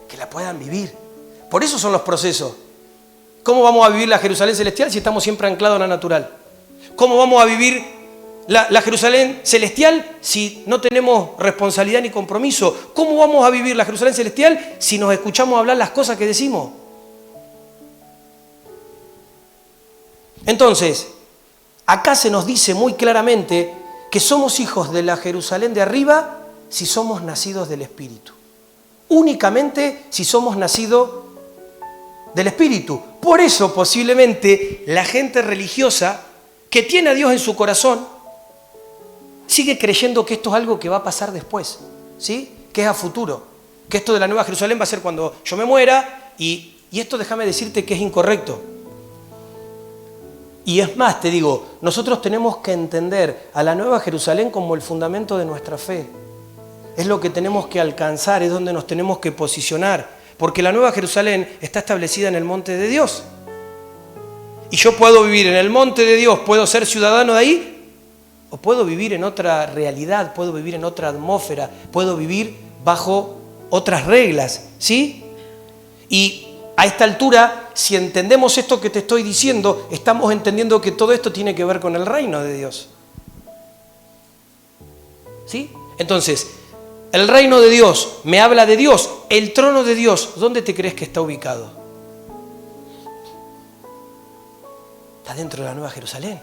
Que la puedan vivir. Por eso son los procesos. ¿Cómo vamos a vivir la Jerusalén celestial si estamos siempre anclados en la natural? ¿Cómo vamos a vivir la Jerusalén celestial si no tenemos responsabilidad ni compromiso? ¿Cómo vamos a vivir la Jerusalén celestial si nos escuchamos hablar las cosas que decimos? Entonces, acá se nos dice muy claramente que somos hijos de la Jerusalén de arriba si somos nacidos del Espíritu. Únicamente si somos nacidos del Espíritu. Por eso posiblemente la gente religiosa que tiene a Dios en su corazón sigue creyendo que esto es algo que va a pasar después, ¿sí? Que es a futuro, que esto de la Nueva Jerusalén va a ser cuando yo me muera y esto déjame decirte que es incorrecto. Y es más, te digo, nosotros tenemos que entender a la Nueva Jerusalén como el fundamento de nuestra fe. Es lo que tenemos que alcanzar, es donde nos tenemos que posicionar, porque la Nueva Jerusalén está establecida en el monte de Dios. Y yo puedo vivir en el monte de Dios, puedo ser ciudadano de ahí, o puedo vivir en otra realidad, puedo vivir en otra atmósfera, puedo vivir bajo otras reglas, ¿sí? Y a esta altura, si entendemos esto que te estoy diciendo, estamos entendiendo que todo esto tiene que ver con el reino de Dios. ¿Sí? Entonces, el reino de Dios me habla de Dios, el trono de Dios, ¿dónde te crees que está ubicado? Está dentro de la Nueva Jerusalén.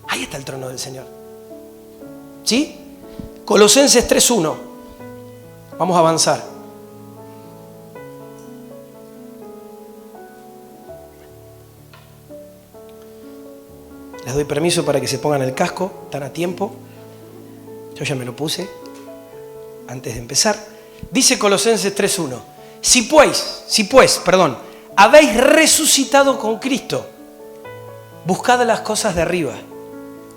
Ahí está el trono del Señor. ¿Sí? Colosenses 3:1. Vamos a avanzar. Les doy permiso para que se pongan el casco, están a tiempo. Yo ya me lo puse antes de empezar. Dice Colosenses 3:1. Si pues, habéis resucitado con Cristo, buscad las cosas de arriba,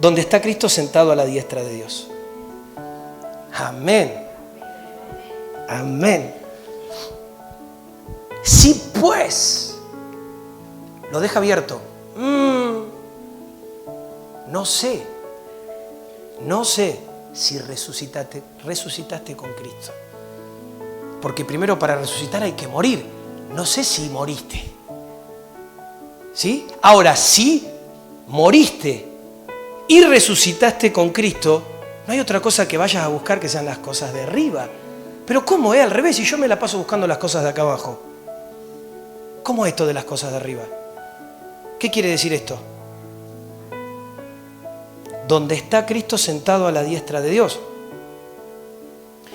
donde está Cristo sentado a la diestra de Dios. Amén. Amén. Si pues, lo deja abierto. No sé si resucitaste con Cristo. Porque primero para resucitar hay que morir. No sé si moriste. ¿Sí? Ahora, si moriste y resucitaste con Cristo, no hay otra cosa que vayas a buscar que sean las cosas de arriba. Pero ¿cómo es? Al revés, si yo me la paso buscando las cosas de acá abajo. ¿Cómo es esto de las cosas de arriba? ¿Qué quiere decir esto? Donde está Cristo sentado a la diestra de Dios.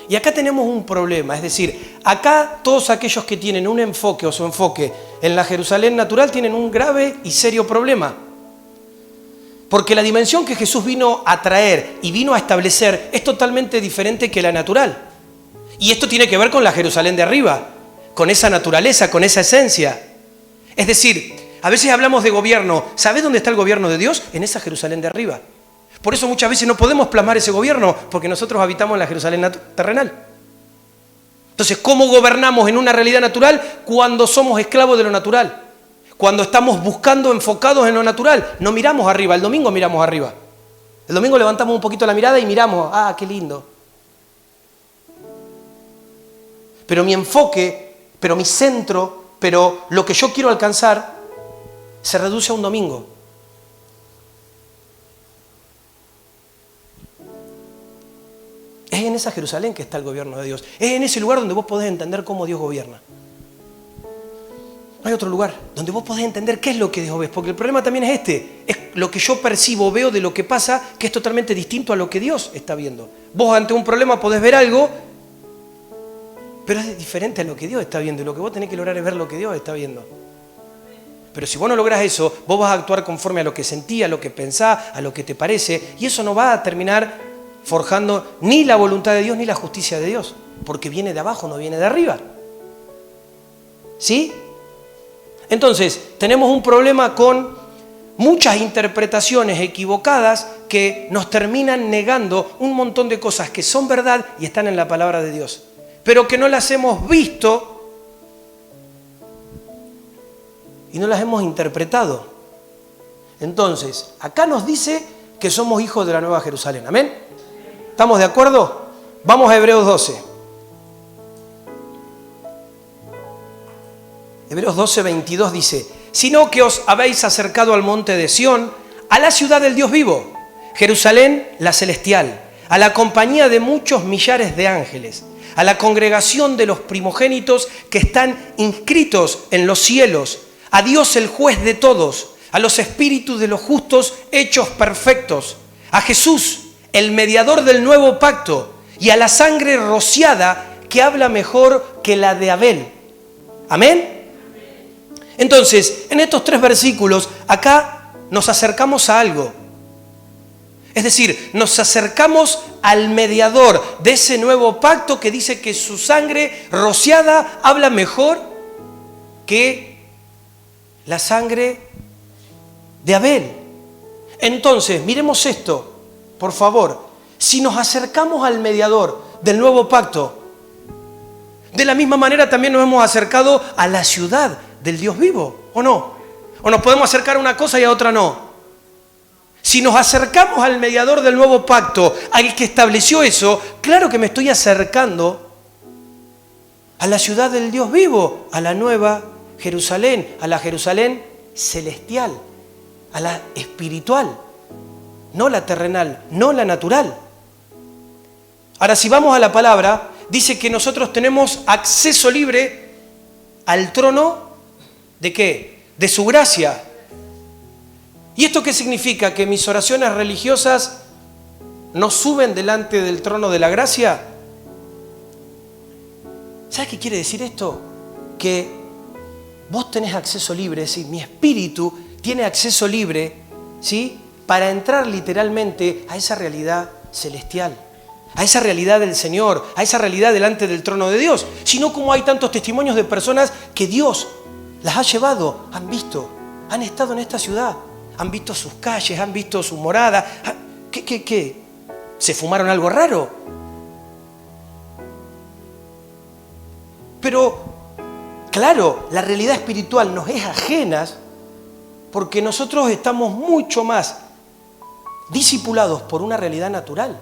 Y acá tenemos un problema, es decir, acá todos aquellos que tienen un enfoque o su enfoque en la Jerusalén natural tienen un grave y serio problema. Porque la dimensión que Jesús vino a traer y vino a establecer es totalmente diferente que la natural. Y esto tiene que ver con la Jerusalén de arriba, con esa naturaleza, con esa esencia. Es decir, a veces hablamos de gobierno. ¿Sabés dónde está el gobierno de Dios? En esa Jerusalén de arriba. Por eso muchas veces no podemos plasmar ese gobierno, porque nosotros habitamos en la Jerusalén terrenal. Entonces, ¿cómo gobernamos en una realidad natural cuando somos esclavos de lo natural? Cuando estamos buscando enfocados en lo natural. No miramos arriba, el domingo miramos arriba. El domingo levantamos un poquito la mirada y miramos, qué lindo. Pero mi enfoque, pero mi centro, pero lo que yo quiero alcanzar, se reduce a un domingo. Es en esa Jerusalén que está el gobierno de Dios. Es en ese lugar donde vos podés entender cómo Dios gobierna. No hay otro lugar donde vos podés entender qué es lo que Dios ve. Porque el problema también es este. Es lo que yo percibo, veo de lo que pasa, que es totalmente distinto a lo que Dios está viendo. Vos ante un problema podés ver algo, pero es diferente a lo que Dios está viendo. Y lo que vos tenés que lograr es ver lo que Dios está viendo. Pero si vos no lográs eso, vos vas a actuar conforme a lo que sentís, a lo que pensás, a lo que te parece. Y eso no va a terminar forjando ni la voluntad de Dios ni la justicia de Dios, porque viene de abajo, no viene de arriba. ¿Sí? Entonces, tenemos un problema con muchas interpretaciones equivocadas que nos terminan negando un montón de cosas que son verdad y están en la palabra de Dios, pero que no las hemos visto y no las hemos interpretado. Entonces, acá nos dice que somos hijos de la Nueva Jerusalén. ¿Amén? ¿Estamos de acuerdo? Vamos a Hebreos 12. Hebreos 12, 22 dice: sino que os habéis acercado al monte de Sión, a la ciudad del Dios vivo, Jerusalén la celestial, a la compañía de muchos millares de ángeles, a la congregación de los primogénitos que están inscritos en los cielos, a Dios el juez de todos, a los espíritus de los justos hechos perfectos, a Jesús, el mediador del nuevo pacto, y a la sangre rociada que habla mejor que la de Abel. ¿Amén? Entonces, en estos 3 versículos, acá nos acercamos a algo. Es decir, nos acercamos al mediador de ese nuevo pacto que dice que su sangre rociada habla mejor que la sangre de Abel. Entonces, miremos esto, por favor. Si nos acercamos al mediador del nuevo pacto, de la misma manera también nos hemos acercado a la ciudad del Dios vivo, ¿o no? ¿O nos podemos acercar a una cosa y a otra no? Si nos acercamos al mediador del nuevo pacto, al que estableció eso, claro que me estoy acercando a la ciudad del Dios vivo, a la nueva Jerusalén, a la Jerusalén celestial, a la espiritual, no la terrenal, no la natural. Ahora, si vamos a la palabra, dice que nosotros tenemos acceso libre al trono. ¿De qué? De su gracia. ¿Y esto qué significa? Que mis oraciones religiosas no suben delante del trono de la gracia. ¿Sabes qué quiere decir esto? Que vos tenés acceso libre, es decir, mi espíritu tiene acceso libre, ¿sí?, para entrar literalmente a esa realidad celestial, a esa realidad del Señor, a esa realidad delante del trono de Dios. Sino como hay tantos testimonios de personas que Dios las ha llevado, han visto, han estado en esta ciudad, han visto sus calles, han visto su morada. ¿Qué? ¿Se fumaron algo raro? Pero, claro, la realidad espiritual nos es ajena porque nosotros estamos mucho más discipulados por una realidad natural.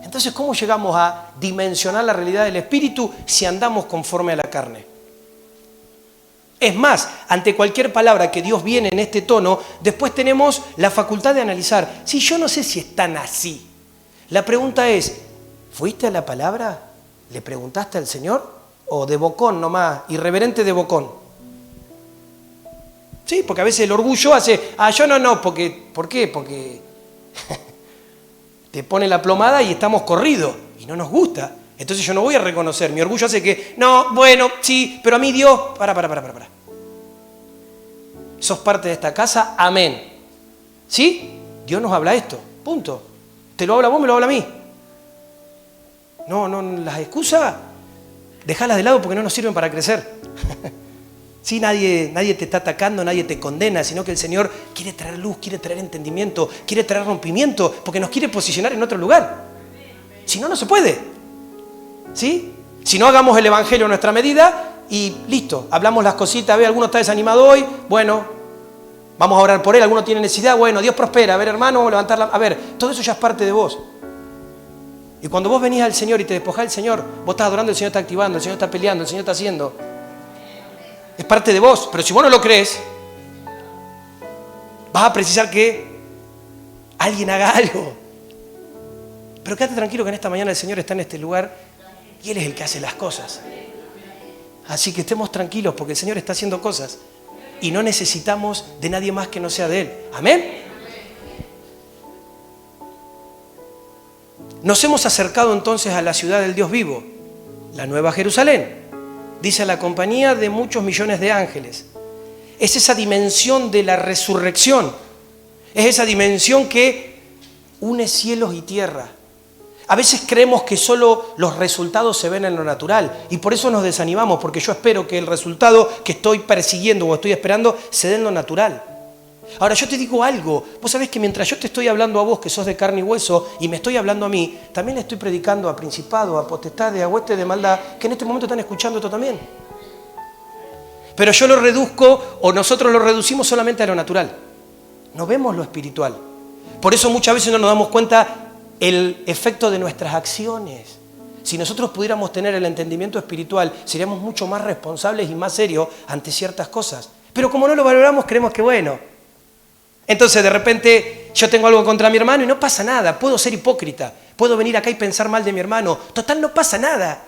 Entonces, ¿cómo llegamos a dimensionar la realidad del espíritu si andamos conforme a la carne? Es más, ante cualquier palabra que Dios viene en este tono, después tenemos la facultad de analizar. Si yo no sé si están así. La pregunta es, ¿fuiste a la palabra? ¿Le preguntaste al Señor? ¿O de bocón nomás, irreverente de bocón? Sí, porque a veces el orgullo hace, yo no, ¿por qué? Porque te pone la plomada y estamos corridos y no nos gusta. Entonces yo no voy a reconocer, mi orgullo hace que, no, bueno, sí, pero a mí Dios, para. Sos parte de esta casa, amén. ¿Sí? Dios nos habla esto, punto. Te lo habla vos, me lo habla a mí. No, las excusas, dejalas de lado porque no nos sirven para crecer. Sí, nadie te está atacando, nadie te condena, sino que el Señor quiere traer luz, quiere traer entendimiento, quiere traer rompimiento, porque nos quiere posicionar en otro lugar. Si no, no se puede. ¿Sí? Si no, hagamos el evangelio a nuestra medida y listo, hablamos las cositas. A ver, alguno está desanimado hoy, bueno, vamos a orar por él. Alguno tiene necesidad, bueno, Dios prospera. A ver, hermano, levantarla. A ver, todo eso ya es parte de vos. Y cuando vos venís al Señor y te despojás del Señor, vos estás adorando, el Señor está activando, el Señor está peleando, el Señor está haciendo. Es parte de vos, pero si vos no lo crees, vas a precisar que alguien haga algo. Pero quédate tranquilo que en esta mañana el Señor está en este lugar y Él es el que hace las cosas. Así que estemos tranquilos porque el Señor está haciendo cosas y no necesitamos de nadie más que no sea de Él. ¿Amén? Nos hemos acercado entonces a la ciudad del Dios vivo, la Nueva Jerusalén. Dice la compañía de muchos millones de ángeles. Es esa dimensión de la resurrección. Es esa dimensión que une cielos y tierra. A veces creemos que solo los resultados se ven en lo natural y por eso nos desanimamos, porque yo espero que el resultado que estoy persiguiendo o estoy esperando se dé en lo natural. Ahora yo te digo algo, vos sabés que mientras yo te estoy hablando a vos que sos de carne y hueso y me estoy hablando a mí, también le estoy predicando a principados, a potestades, a huestes de maldad que en este momento están escuchando esto también. Pero yo lo reduzco o nosotros lo reducimos solamente a lo natural. No vemos lo espiritual. Por eso muchas veces no nos damos cuenta el efecto de nuestras acciones. Si nosotros pudiéramos tener el entendimiento espiritual, seríamos mucho más responsables y más serios ante ciertas cosas. Pero como no lo valoramos, creemos que bueno. Entonces de repente yo tengo algo contra mi hermano y no pasa nada. Puedo ser hipócrita. Puedo venir acá y pensar mal de mi hermano. Total, no pasa nada.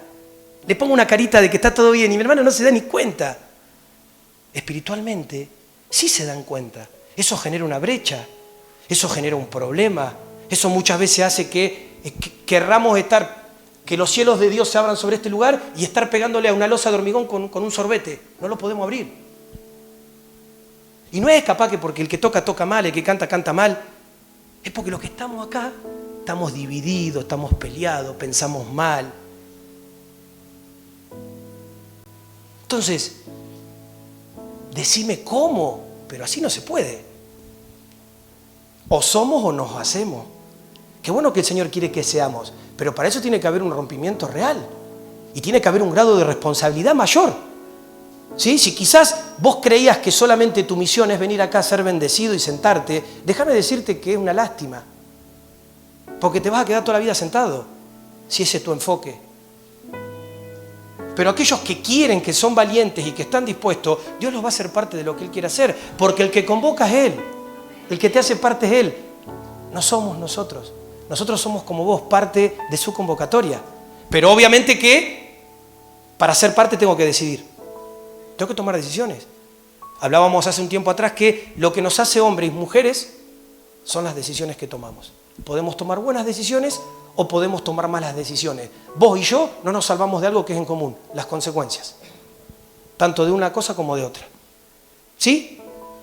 Le pongo una carita de que está todo bien y mi hermano no se da ni cuenta. Espiritualmente sí se dan cuenta. Eso genera una brecha. Eso genera un problema. Eso muchas veces hace que querramos estar, que los cielos de Dios se abran sobre este lugar y estar pegándole a una losa de hormigón con un sorbete. No lo podemos abrir. Y no es capaz que porque el que toca mal, el que canta mal. Es porque los que estamos acá estamos divididos, estamos peleados, pensamos mal. Entonces, decime cómo, pero así no se puede. O somos o nos hacemos. Qué bueno que el Señor quiere que seamos, pero para eso tiene que haber un rompimiento real. Y tiene que haber un grado de responsabilidad mayor. ¿Sí? Si quizás vos creías que solamente tu misión es venir acá a ser bendecido y sentarte, déjame decirte que es una lástima. Porque te vas a quedar toda la vida sentado, si ese es tu enfoque. Pero aquellos que quieren, que son valientes y que están dispuestos, Dios los va a hacer parte de lo que Él quiere hacer. Porque el que convoca es Él. El que te hace parte es Él. No somos nosotros. Nosotros somos como vos, parte de su convocatoria. Pero obviamente que para ser parte tengo que decidir. Tengo que tomar decisiones. Hablábamos hace un tiempo atrás que lo que nos hace hombres y mujeres son las decisiones que tomamos. Podemos tomar buenas decisiones o podemos tomar malas decisiones. Vos y yo no nos salvamos de algo que es en común, las consecuencias. Tanto de una cosa como de otra. ¿Sí?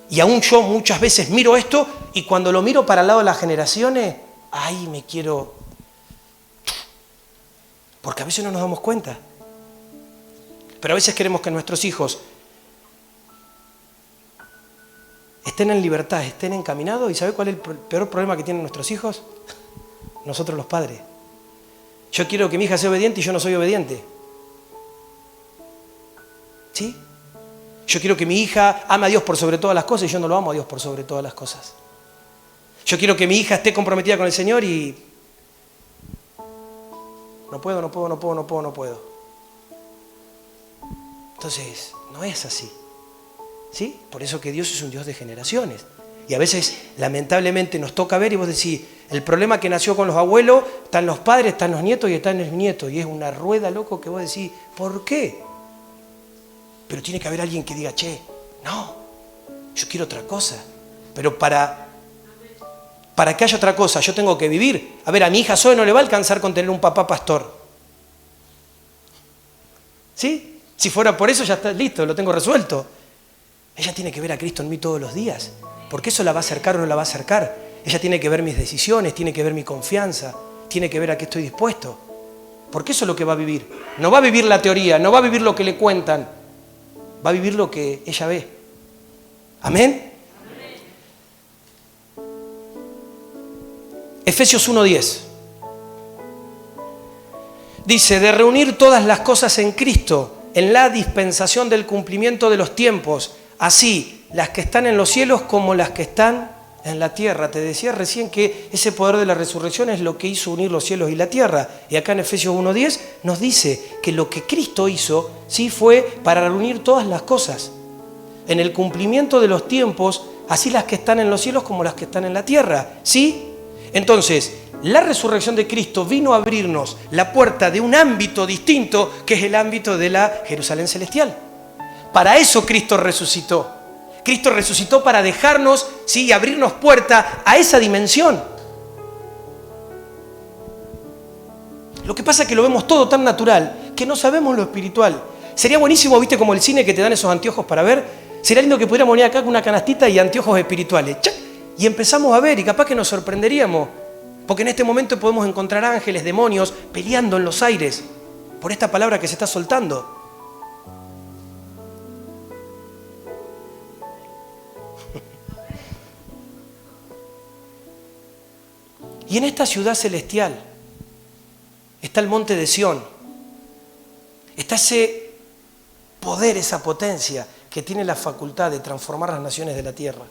Y aún yo muchas veces miro esto y cuando lo miro para el lado de las generaciones, ¡ay, me quiero! Porque a veces no nos damos cuenta. Pero a veces queremos que nuestros hijos estén en libertad, estén encaminados. ¿Y sabe cuál es el peor problema que tienen nuestros hijos? Nosotros los padres. Yo quiero que mi hija sea obediente y yo no soy obediente. ¿Sí? Yo quiero que mi hija ame a Dios por sobre todas las cosas y yo no lo amo a Dios por sobre todas las cosas. Yo quiero que mi hija esté comprometida con el Señor y no puedo. Entonces, no es así. ¿Sí? Por eso que Dios es un Dios de generaciones. Y a veces, lamentablemente, nos toca ver y vos decís, el problema que nació con los abuelos, están los padres, están los nietos y están los nietos. Y es una rueda, loco, que vos decís, ¿por qué? Pero tiene que haber alguien que diga, che, no, yo quiero otra cosa. Pero para que haya otra cosa, yo tengo que vivir. A ver, a mi hija Zoe no le va a alcanzar con tener un papá pastor. ¿Sí? Si fuera por eso, ya está listo, lo tengo resuelto. Ella tiene que ver a Cristo en mí todos los días. Porque eso la va a acercar o no la va a acercar. Ella tiene que ver mis decisiones, tiene que ver mi confianza, tiene que ver a qué estoy dispuesto. Porque eso es lo que va a vivir. No va a vivir la teoría, no va a vivir lo que le cuentan. Va a vivir lo que ella ve. ¿Amén? Efesios 1:10. Dice, de reunir todas las cosas en Cristo, en la dispensación del cumplimiento de los tiempos, así las que están en los cielos como las que están en la tierra. Te decía recién que ese poder de la resurrección es lo que hizo unir los cielos y la tierra. Y acá en Efesios 1:10 nos dice que lo que Cristo hizo, sí, fue para reunir todas las cosas. En el cumplimiento de los tiempos, así las que están en los cielos como las que están en la tierra. ¿Sí? Entonces, la resurrección de Cristo vino a abrirnos la puerta de un ámbito distinto, que es el ámbito de la Jerusalén celestial. Para eso Cristo resucitó. Cristo resucitó para dejarnos, sí, y abrirnos puerta a esa dimensión. Lo que pasa es que lo vemos todo tan natural que no sabemos lo espiritual. Sería buenísimo, viste, como el cine que te dan esos anteojos para ver. Sería lindo que pudiéramos venir acá con una canastita y anteojos espirituales. ¡Chac! Y empezamos a ver y capaz que nos sorprenderíamos. Porque en este momento podemos encontrar ángeles, demonios, peleando en los aires por esta palabra que se está soltando. Y en esta ciudad celestial está el monte de Sión. Está ese poder, esa potencia que tiene la facultad de transformar las naciones de la tierra.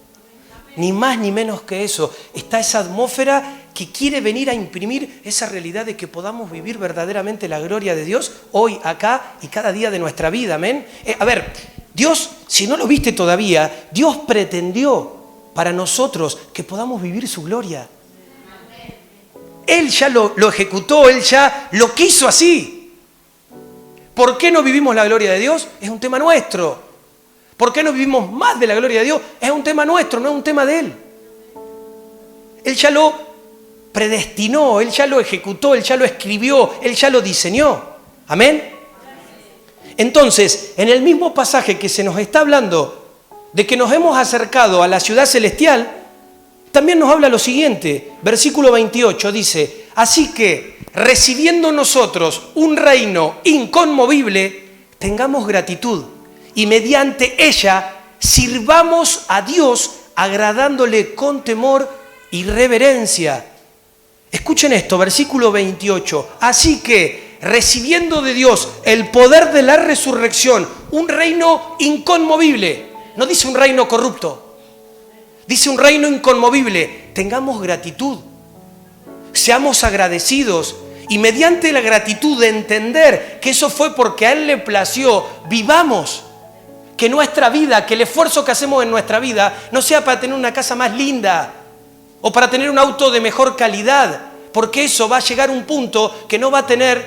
Ni más ni menos que eso. Está esa atmósfera que quiere venir a imprimir esa realidad de que podamos vivir verdaderamente la gloria de Dios hoy, acá y cada día de nuestra vida. Amén. A ver, Dios, si no lo viste todavía, Dios pretendió para nosotros que podamos vivir su gloria. Él ya lo ejecutó, Él ya lo quiso así. ¿Por qué no vivimos la gloria de Dios? Es un tema nuestro. ¿Por qué no vivimos más de la gloria de Dios? Es un tema nuestro, no es un tema de Él. Él ya lo predestinó, Él ya lo ejecutó, Él ya lo escribió, Él ya lo diseñó. ¿Amén? Entonces, en el mismo pasaje que se nos está hablando de que nos hemos acercado a la ciudad celestial, también nos habla lo siguiente. Versículo 28 dice, así que, recibiendo nosotros un reino inconmovible, tengamos gratitud. Y mediante ella sirvamos a Dios agradándole con temor y reverencia. Escuchen esto, versículo 28. Así que, recibiendo de Dios el poder de la resurrección, un reino inconmovible. No dice un reino corrupto, dice un reino inconmovible. Tengamos gratitud, seamos agradecidos. Y mediante la gratitud de entender que eso fue porque a Él le plació, vivamos. Que nuestra vida, que el esfuerzo que hacemos en nuestra vida no sea para tener una casa más linda o para tener un auto de mejor calidad, porque eso va a llegar a un punto que no va a tener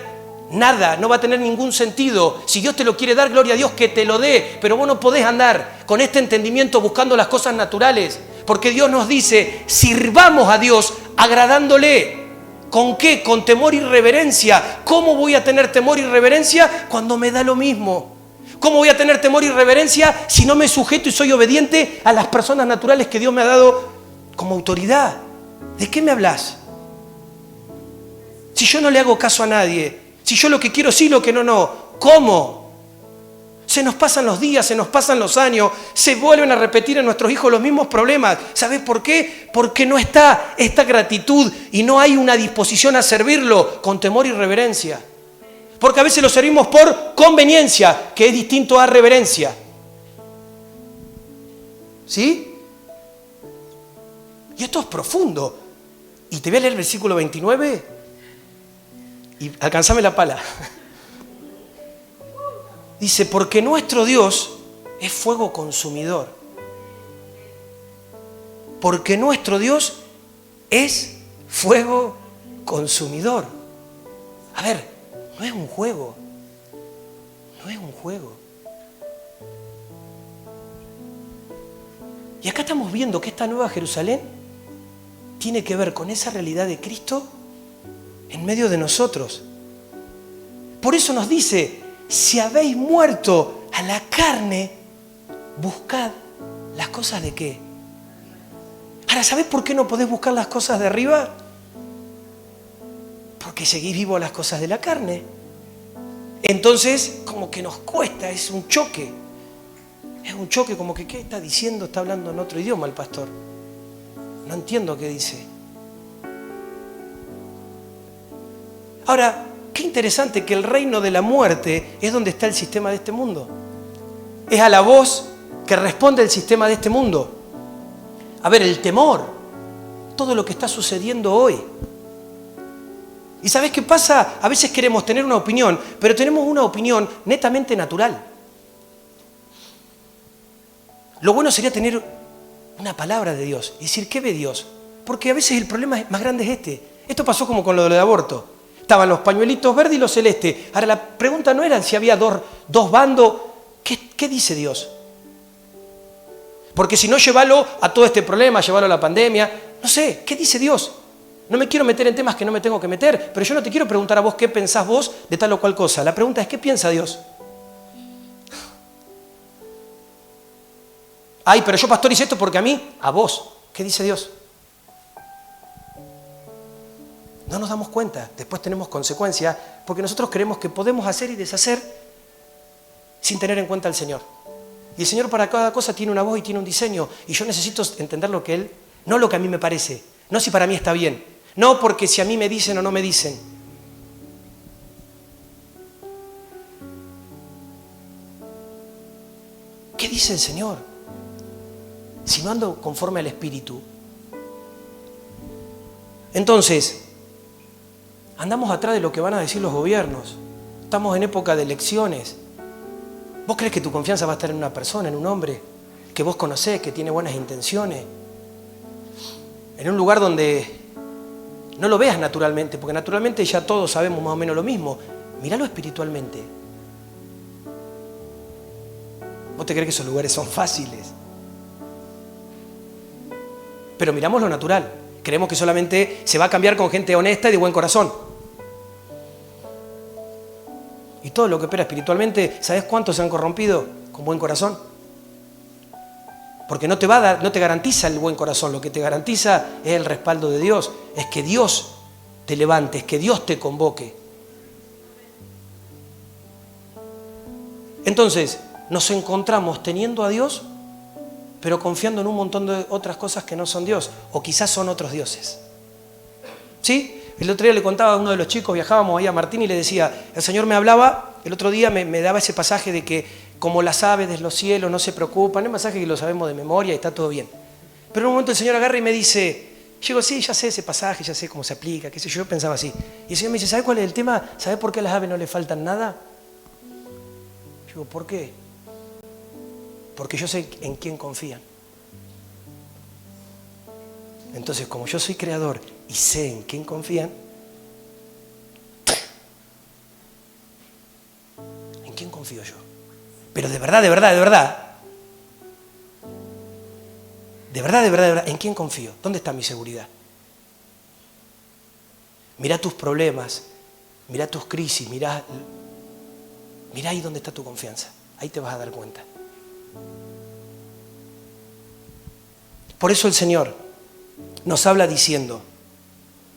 nada, no va a tener ningún sentido. Si Dios te lo quiere dar, gloria a Dios que te lo dé, pero vos no podés andar con este entendimiento buscando las cosas naturales, porque Dios nos dice, sirvamos a Dios agradándole. ¿Con qué? Con temor y reverencia. ¿Cómo voy a tener temor y reverencia cuando me da lo mismo? ¿Cómo voy a tener temor y reverencia si no me sujeto y soy obediente a las personas naturales que Dios me ha dado como autoridad? ¿De qué me hablas? Si yo no le hago caso a nadie, si yo lo que quiero sí, lo que no, no. ¿Cómo? Se nos pasan los días, se nos pasan los años, se vuelven a repetir en nuestros hijos los mismos problemas. ¿Sabes por qué? Porque no está esta gratitud y no hay una disposición a servirlo con temor y reverencia. Porque a veces lo servimos por conveniencia, que es distinto a reverencia. ¿Sí? Y esto es profundo. Y te voy a leer el versículo 29 y alcanzame la pala. Dice, porque nuestro Dios es fuego consumidor. Porque nuestro Dios es fuego consumidor. A ver, no es un juego. No es un juego. Y acá estamos viendo que esta nueva Jerusalén tiene que ver con esa realidad de Cristo en medio de nosotros. Por eso nos dice, si habéis muerto a la carne, buscad las cosas de qué. Ahora, ¿sabés por qué no podés buscar las cosas de arriba? Porque seguís vivo a las cosas de la carne. Entonces, como que nos cuesta, es un choque. Es un choque como que, ¿qué está diciendo? Está hablando en otro idioma el pastor. No entiendo qué dice. Ahora, qué interesante que el reino de la muerte es donde está el sistema de este mundo. Es a la voz que responde el sistema de este mundo. A ver, el temor, todo lo que está sucediendo hoy. ¿Y sabes qué pasa? A veces queremos tener una opinión, pero tenemos una opinión netamente natural. Lo bueno sería tener una palabra de Dios y decir, ¿qué ve Dios? Porque a veces el problema más grande es este. Esto pasó como con lo del aborto. Estaban los pañuelitos verdes y los celestes. Ahora la pregunta no era si había dos bandos. ¿Qué dice Dios? Porque si no, llévalo a todo este problema, llévalo a la pandemia. No sé, ¿qué dice Dios? No me quiero meter en temas que no me tengo que meter, pero yo no te quiero preguntar a vos qué pensás vos de tal o cual cosa. La pregunta es, ¿qué piensa Dios? Ay, pero yo, pastor, hice esto porque a mí, a vos. ¿Qué dice Dios? No nos damos cuenta, después tenemos consecuencias, porque nosotros creemos que podemos hacer y deshacer sin tener en cuenta al Señor. Y el Señor para cada cosa tiene una voz y tiene un diseño, y yo necesito entender lo que Él, no lo que a mí me parece, no si para mí está bien, no porque si a mí me dicen o no me dicen. ¿Qué dice el Señor? Si no ando conforme al Espíritu. Entonces, andamos atrás de lo que van a decir los gobiernos. Estamos en época de elecciones. ¿Vos crees que tu confianza va a estar en una persona, en un hombre que vos conocés, que tiene buenas intenciones? En un lugar donde no lo veas naturalmente, porque naturalmente ya todos sabemos más o menos lo mismo. Míralo espiritualmente. ¿Vos te crees que esos lugares son fáciles? Pero miramos lo natural. Creemos que solamente se va a cambiar con gente honesta y de buen corazón. Y todo lo que opera espiritualmente, ¿sabes cuántos se han corrompido con buen corazón? Porque no te garantiza el buen corazón, lo que te garantiza es el respaldo de Dios, es que Dios te levante, es que Dios te convoque. Entonces, nos encontramos teniendo a Dios, pero confiando en un montón de otras cosas que no son Dios, o quizás son otros dioses. ¿Sí? El otro día le contaba a uno de los chicos, viajábamos ahí a Martín y le decía, el Señor me hablaba, el otro día me daba ese pasaje de que como las aves de los cielos no se preocupan, es un pasaje que lo sabemos de memoria y está todo bien. Pero en un momento el Señor agarra y me dice, yo digo, sí, ya sé ese pasaje, ya sé cómo se aplica, qué sé yo, pensaba así. Y el Señor me dice, ¿sabe cuál es el tema? ¿Sabe por qué a las aves no le faltan nada? Yo digo, ¿por qué? Porque yo sé en quién confían. Entonces, como yo soy creador y sé en quién confían, ¿en quién confío yo? Pero de verdad, ¿en quién confío? ¿Dónde está mi seguridad? Mirá tus problemas, mirá tus crisis, mirá ahí donde está tu confianza. Ahí te vas a dar cuenta. Por eso el Señor nos habla diciendo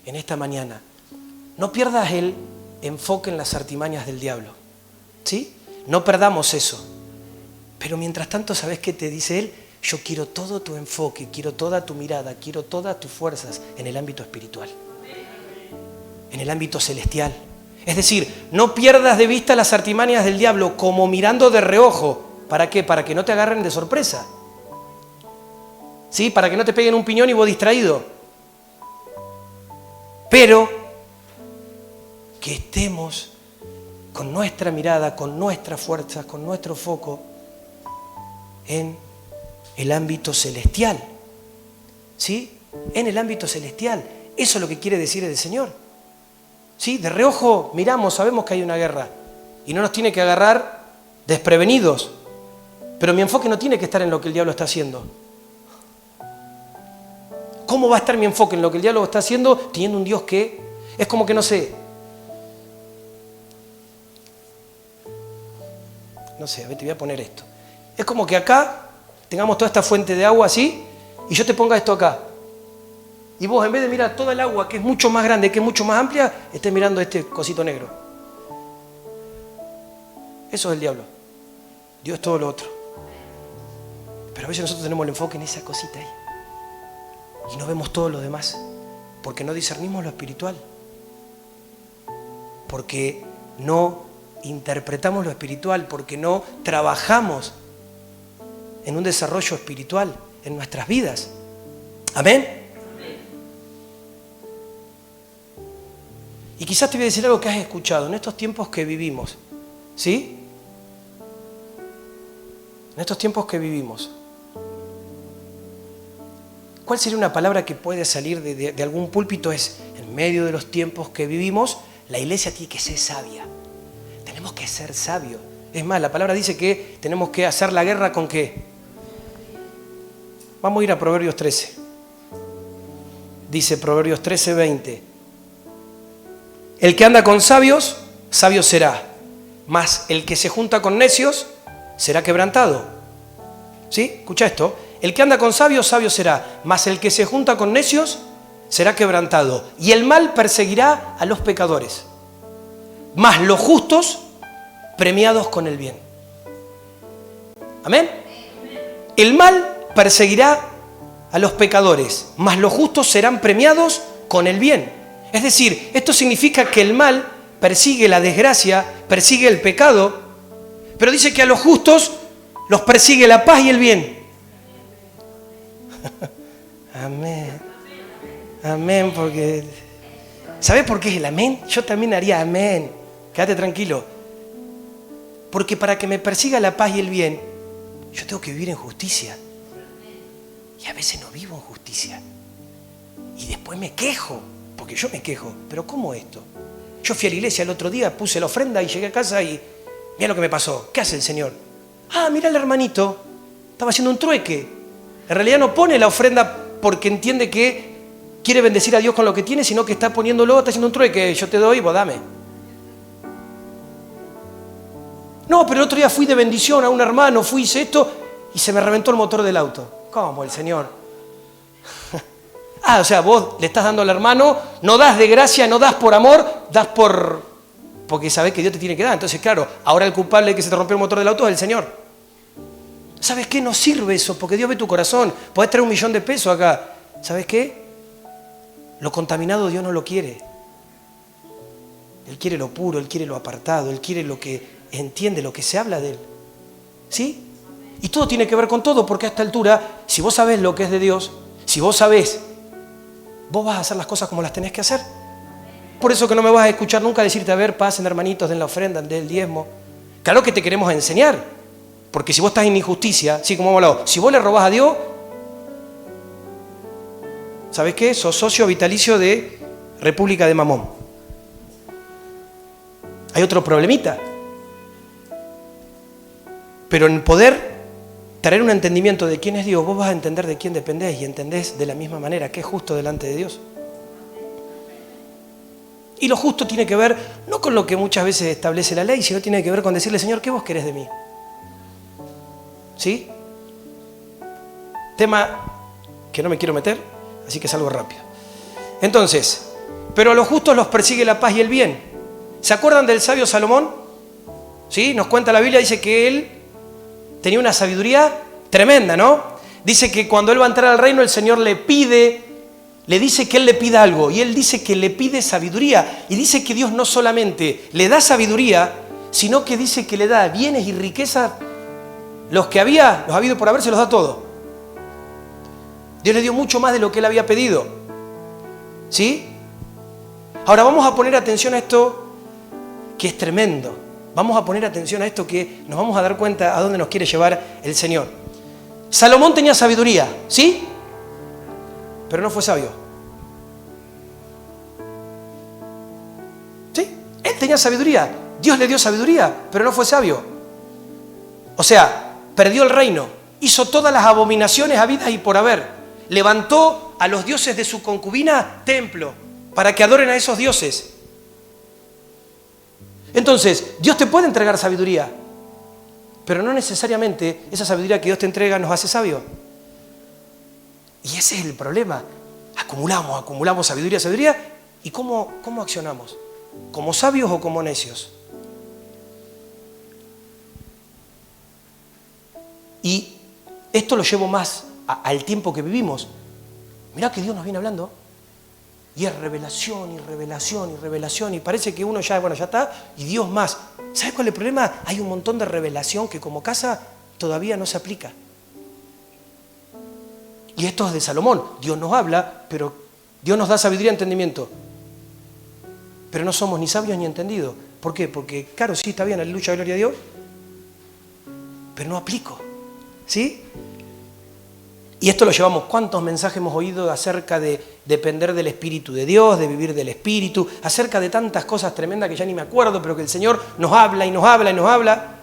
en esta mañana, no pierdas el enfoque en las artimañas del diablo. ¿Sí? No perdamos eso. Pero mientras tanto, ¿sabes qué te dice Él? Yo quiero todo tu enfoque, quiero toda tu mirada, quiero todas tus fuerzas en el ámbito espiritual, en el ámbito celestial. Es decir, no pierdas de vista las artimañas del diablo como mirando de reojo. ¿Para qué? Para que no te agarren de sorpresa. ¿Sí? Para que no te peguen un piñón y vos distraído. Pero que estemos con nuestra mirada, con nuestras fuerzas, con nuestro foco en el ámbito celestial. ¿Sí? En el ámbito celestial. Eso es lo que quiere decir el Señor. ¿Sí? De reojo miramos, sabemos que hay una guerra y no nos tiene que agarrar desprevenidos. Pero mi enfoque no tiene que estar en lo que el diablo está haciendo. ¿Cómo va a estar mi enfoque en lo que el diablo está haciendo teniendo un Dios que es como que no sé, a ver, te voy a poner esto. Es como que acá tengamos toda esta fuente de agua así y yo te ponga esto acá. Y vos, en vez de mirar toda el agua, que es mucho más grande, que es mucho más amplia, estés mirando este cosito negro. Eso es el diablo. Dios es todo lo otro. Pero a veces nosotros tenemos el enfoque en esa cosita ahí. Y no vemos todo lo demás. Porque no discernimos lo espiritual. Porque no interpretamos lo espiritual. Porque no trabajamos en un desarrollo espiritual en nuestras vidas. ¿Amén? Y quizás te voy a decir algo que has escuchado en estos tiempos que vivimos. ¿Sí? En estos tiempos que vivimos. ¿Cuál sería una palabra que puede salir de algún púlpito? Es, en medio de los tiempos que vivimos, la iglesia tiene que ser sabia. Tenemos que ser sabios. Es más, la palabra dice que tenemos que hacer la guerra ¿con qué? Vamos a ir a Proverbios 13. Dice Proverbios 13:20. El que anda con sabios, sabio será. Mas el que se junta con necios, será quebrantado. ¿Sí? Escucha esto. El que anda con sabios, sabio será. Mas el que se junta con necios, será quebrantado. Y el mal perseguirá a los pecadores. Mas los justos, premiados con el bien. ¿Amén? El mal perseguirá a los pecadores. Mas los justos serán premiados con el bien. Es decir, esto significa que el mal persigue la desgracia, persigue el pecado, pero dice que a los justos los persigue la paz y el bien. Amén. Amén, porque... ¿Sabes por qué es el amén? Yo también haría amén. Quédate tranquilo. Porque para que me persiga la paz y el bien, yo tengo que vivir en justicia. Y a veces no vivo en justicia. Y después me quejo. Porque yo me quejo, pero ¿cómo esto? Yo fui a la iglesia el otro día, puse la ofrenda y llegué a casa y mira lo que me pasó. ¿Qué hace el Señor? Ah, mira el hermanito, estaba haciendo un trueque. En realidad no pone la ofrenda porque entiende que quiere bendecir a Dios con lo que tiene, sino que está poniéndolo, está haciendo un trueque. Yo te doy, vos dame. No, pero el otro día fui de bendición a un hermano, hice esto y se me reventó el motor del auto. ¿Cómo el Señor? O sea, vos le estás dando al hermano, no das de gracia, no das por amor, das porque sabés que Dios te tiene que dar. Entonces, claro, ahora el culpable de que se te rompió el motor del auto es el Señor. ¿Sabes qué? No sirve eso, porque Dios ve tu corazón. Podés traer $1.000.000 de pesos acá. ¿Sabes qué? Lo contaminado Dios no lo quiere. Él quiere lo puro, Él quiere lo apartado, Él quiere lo que entiende, lo que se habla de Él. ¿Sí? Y todo tiene que ver con todo, porque a esta altura, si vos sabés lo que es de Dios, si vos sabés, vos vas a hacer las cosas como las tenés que hacer. Por eso que no me vas a escuchar nunca decirte, a ver, pasen hermanitos, den la ofrenda, den el diezmo. Claro que te queremos enseñar. Porque si vos estás en injusticia, sí, como hemos hablado, si vos le robás a Dios, ¿sabés qué? Sos socio vitalicio de República de Mamón. Hay otro problemita. Pero en poder traer un entendimiento de quién es Dios, vos vas a entender de quién dependés y entendés de la misma manera que es justo delante de Dios. Y lo justo tiene que ver, no con lo que muchas veces establece la ley, sino tiene que ver con decirle, Señor, ¿qué vos querés de mí? ¿Sí? Tema que no me quiero meter, así que salgo rápido. Entonces, pero a los justos los persigue la paz y el bien. ¿Se acuerdan del sabio Salomón? ¿Sí? Nos cuenta la Biblia, dice que él tenía una sabiduría tremenda, ¿no? Dice que cuando él va a entrar al reino, el Señor le dice que él le pida algo, y él dice que le pide sabiduría, y dice que Dios no solamente le da sabiduría, sino que dice que le da bienes y riquezas, los ha habido por haber, se los da todo. Dios le dio mucho más de lo que él había pedido. ¿Sí? Ahora vamos a poner atención a esto que es tremendo. Vamos a poner atención a esto que nos vamos a dar cuenta a dónde nos quiere llevar el Señor. Salomón tenía sabiduría, ¿sí? Pero no fue sabio. ¿Sí? Él tenía sabiduría. Dios le dio sabiduría, pero no fue sabio. O sea, perdió el reino. Hizo todas las abominaciones habidas y por haber. Levantó a los dioses de su concubina templo para que adoren a esos dioses. Entonces, Dios te puede entregar sabiduría, pero no necesariamente esa sabiduría que Dios te entrega nos hace sabio. Y ese es el problema. Acumulamos sabiduría. ¿Y cómo accionamos? ¿Como sabios o como necios? Y esto lo llevo más al tiempo que vivimos. Mirá que Dios nos viene hablando. Y es revelación, y parece que uno ya está, y Dios más. ¿Sabes cuál es el problema? Hay un montón de revelación que como casa todavía no se aplica. Y esto es de Salomón. Dios nos habla, pero Dios nos da sabiduría y entendimiento. Pero no somos ni sabios ni entendidos. ¿Por qué? Porque, claro, sí, está bien, aleluya, gloria a Dios, pero no aplico. ¿Sí? Y esto lo llevamos, ¿cuántos mensajes hemos oído acerca de depender del Espíritu de Dios, de vivir del Espíritu, acerca de tantas cosas tremendas que ya ni me acuerdo, pero que el Señor nos habla y nos habla y nos habla?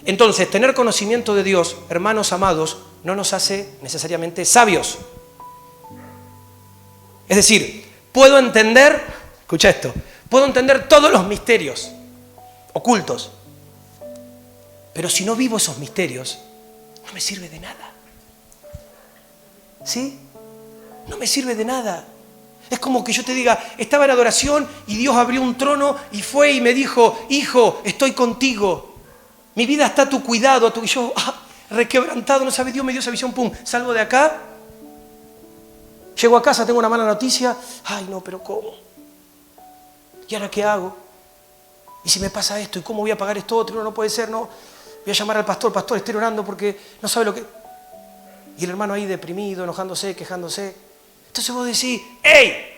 Entonces, tener conocimiento de Dios, hermanos amados, no nos hace necesariamente sabios. Es decir, puedo entender, escucha esto, puedo entender todos los misterios ocultos, pero si no vivo esos misterios, no me sirve de nada. ¿Sí? No me sirve de nada. Es como que yo te diga, estaba en adoración y Dios abrió un trono y fue y me dijo, hijo, estoy contigo. Mi vida está a tu cuidado. Y yo, requebrantado, no sabe, Dios me dio esa visión, pum, salgo de acá. Llego a casa, tengo una mala noticia. Ay, no, pero ¿cómo? ¿Y ahora qué hago? ¿Y si me pasa esto? ¿Y cómo voy a pagar esto otro? No puede ser, no. Voy a llamar al pastor, estoy orando porque no sabe lo que... Y el hermano ahí deprimido, enojándose, quejándose. Entonces vos decís, ¡ey!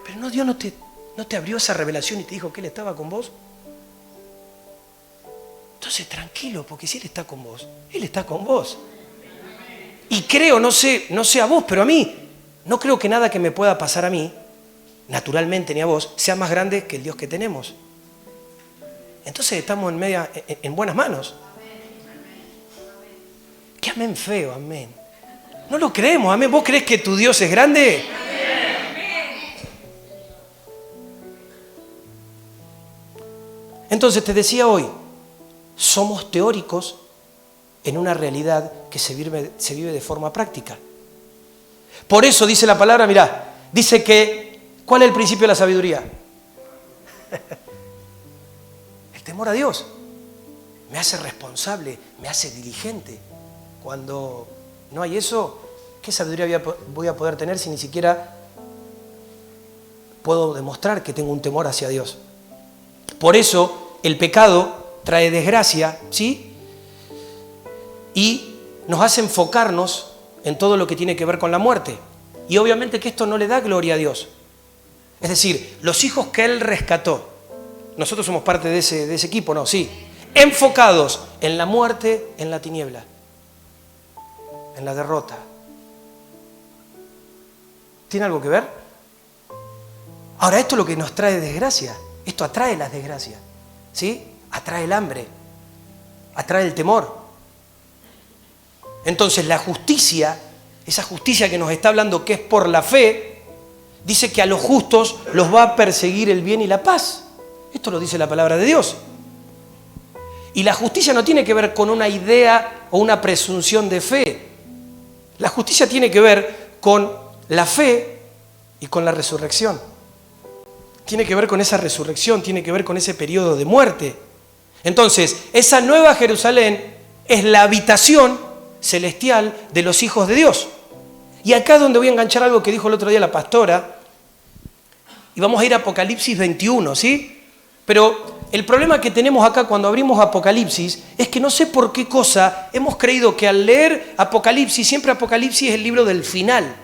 Pero no, Dios no te abrió esa revelación y te dijo que Él estaba con vos. Entonces tranquilo, porque si Él está con vos, Él está con vos. Y creo, no sé a vos, pero a mí, no creo que nada que me pueda pasar a mí, naturalmente ni a vos, sea más grande que el Dios que tenemos. Entonces estamos en buenas manos. Qué amén feo, amén. No lo creemos, amén. ¿Vos creés que tu Dios es grande? Entonces te decía hoy, somos teóricos en una realidad que se vive de forma práctica. Por eso dice la palabra, mirá, dice que, ¿cuál es el principio de la sabiduría? El temor a Dios. Me hace responsable, me hace diligente. Cuando no hay eso, ¿qué sabiduría voy a poder tener si ni siquiera puedo demostrar que tengo un temor hacia Dios? Por eso el pecado trae desgracia, ¿sí? Y nos hace enfocarnos en todo lo que tiene que ver con la muerte. Y obviamente que esto no le da gloria a Dios. Es decir, los hijos que Él rescató, nosotros somos parte de ese equipo, ¿no? Sí. Enfocados en la muerte, en la tiniebla, en la derrota. ¿Tiene algo que ver? Ahora, esto es lo que nos trae desgracia. Esto atrae las desgracias, ¿sí? Atrae el hambre, atrae el temor. Entonces la justicia, esa justicia que nos está hablando que es por la fe, dice que a los justos los va a perseguir el bien y la paz. Esto lo dice la palabra de Dios. Y la justicia no tiene que ver con una idea o una presunción de fe. La justicia tiene que ver con la fe y con la resurrección. Tiene que ver con esa resurrección, tiene que ver con ese periodo de muerte. Entonces, esa nueva Jerusalén es la habitación celestial de los hijos de Dios. Y acá es donde voy a enganchar algo que dijo el otro día la pastora. Y vamos a ir a Apocalipsis 21, ¿sí? Pero el problema que tenemos acá cuando abrimos Apocalipsis es que no sé por qué cosa hemos creído que al leer Apocalipsis, siempre Apocalipsis es el libro del final.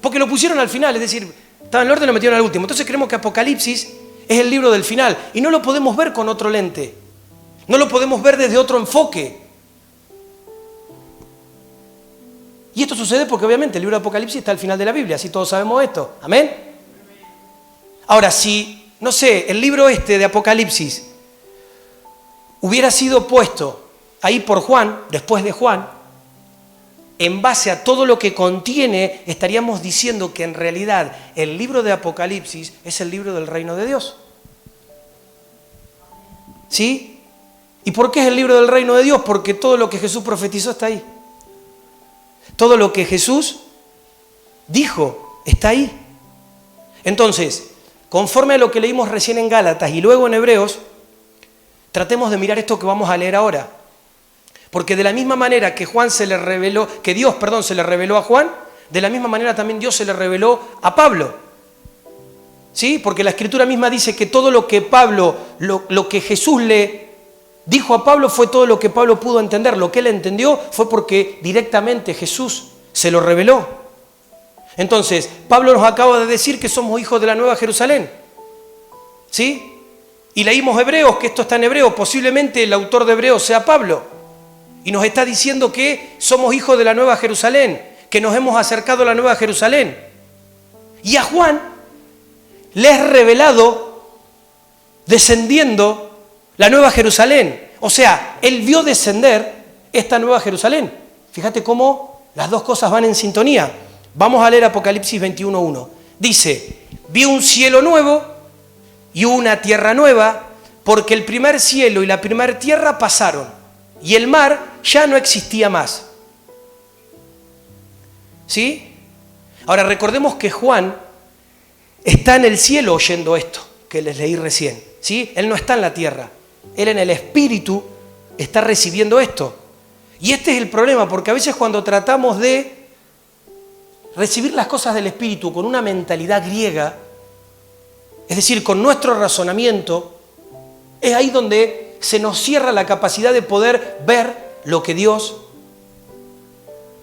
Porque lo pusieron al final, es decir, estaba en el orden y lo metieron al último. Entonces creemos que Apocalipsis es el libro del final. Y no lo podemos ver con otro lente. No lo podemos ver desde otro enfoque. Y esto sucede porque obviamente el libro de Apocalipsis está al final de la Biblia, así todos sabemos esto. ¿Amén? Ahora, si, no sé, el libro este de Apocalipsis hubiera sido puesto ahí por Juan, después de Juan, en base a todo lo que contiene, estaríamos diciendo que en realidad el libro de Apocalipsis es el libro del reino de Dios. ¿Sí? ¿Y por qué es el libro del reino de Dios? Porque todo lo que Jesús profetizó está ahí. Todo lo que Jesús dijo está ahí. Entonces, conforme a lo que leímos recién en Gálatas y luego en Hebreos, tratemos de mirar esto que vamos a leer ahora. Porque de la misma manera que Dios se le reveló a Juan, de la misma manera también Dios se le reveló a Pablo. ¿Sí? Porque la Escritura misma dice que todo lo que lo que Jesús le dijo a Pablo fue todo lo que Pablo pudo entender. Lo que él entendió fue porque directamente Jesús se lo reveló. Entonces, Pablo nos acaba de decir que somos hijos de la Nueva Jerusalén. ¿Sí? Y leímos Hebreos, que esto está en Hebreos. Posiblemente el autor de Hebreos sea Pablo. Y nos está diciendo que somos hijos de la Nueva Jerusalén, que nos hemos acercado a la Nueva Jerusalén. Y a Juan le es revelado descendiendo la Nueva Jerusalén. O sea, él vio descender esta Nueva Jerusalén. Fíjate cómo las dos cosas van en sintonía. Vamos a leer Apocalipsis 21:1. Dice, vi un cielo nuevo y una tierra nueva, porque el primer cielo y la primera tierra pasaron, y el mar ya no existía más. ¿Sí? Ahora recordemos que Juan está en el cielo oyendo esto que les leí recién. ¿Sí? Él no está en la tierra. Él en el espíritu está recibiendo esto. Y este es el problema, porque a veces cuando tratamos de recibir las cosas del espíritu con una mentalidad griega, es decir, con nuestro razonamiento, es ahí donde se nos cierra la capacidad de poder ver lo que Dios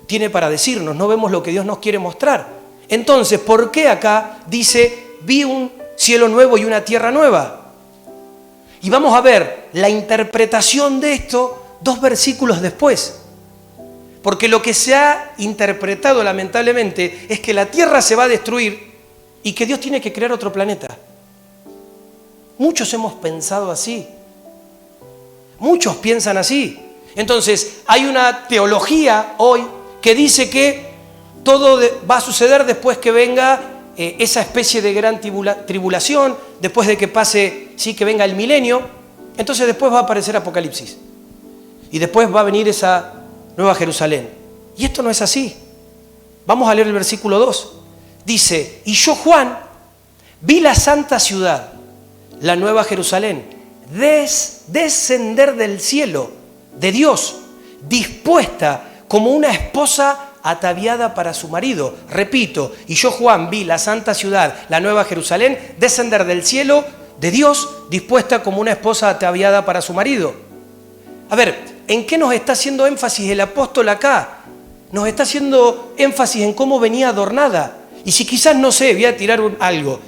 tiene para decirnos. No vemos lo que Dios nos quiere mostrar. Entonces, ¿por qué acá dice, vi un cielo nuevo y una tierra nueva? Y vamos a ver la interpretación de esto 2 versículos después. Porque lo que se ha interpretado lamentablemente es que la tierra se va a destruir y que Dios tiene que crear otro planeta. Muchos hemos pensado así. Muchos piensan así. Entonces, hay una teología hoy que dice que todo va a suceder después que venga esa especie de gran tribulación, después de que pase, sí, que venga el milenio. Entonces después va a aparecer Apocalipsis. Y después va a venir esa Nueva Jerusalén. Y esto no es así. Vamos a leer el versículo 2. Dice, y yo, Juan, vi la santa ciudad, la Nueva Jerusalén, descender del cielo de Dios, dispuesta como una esposa ataviada para su marido. Repito, y yo, Juan, vi la santa ciudad, la Nueva Jerusalén, descender del cielo de Dios, dispuesta como una esposa ataviada para su marido. A ver, ¿en qué nos está haciendo énfasis el apóstol acá? Nos está haciendo énfasis en cómo venía adornada. Y si quizás, no sé, voy a tirar algo.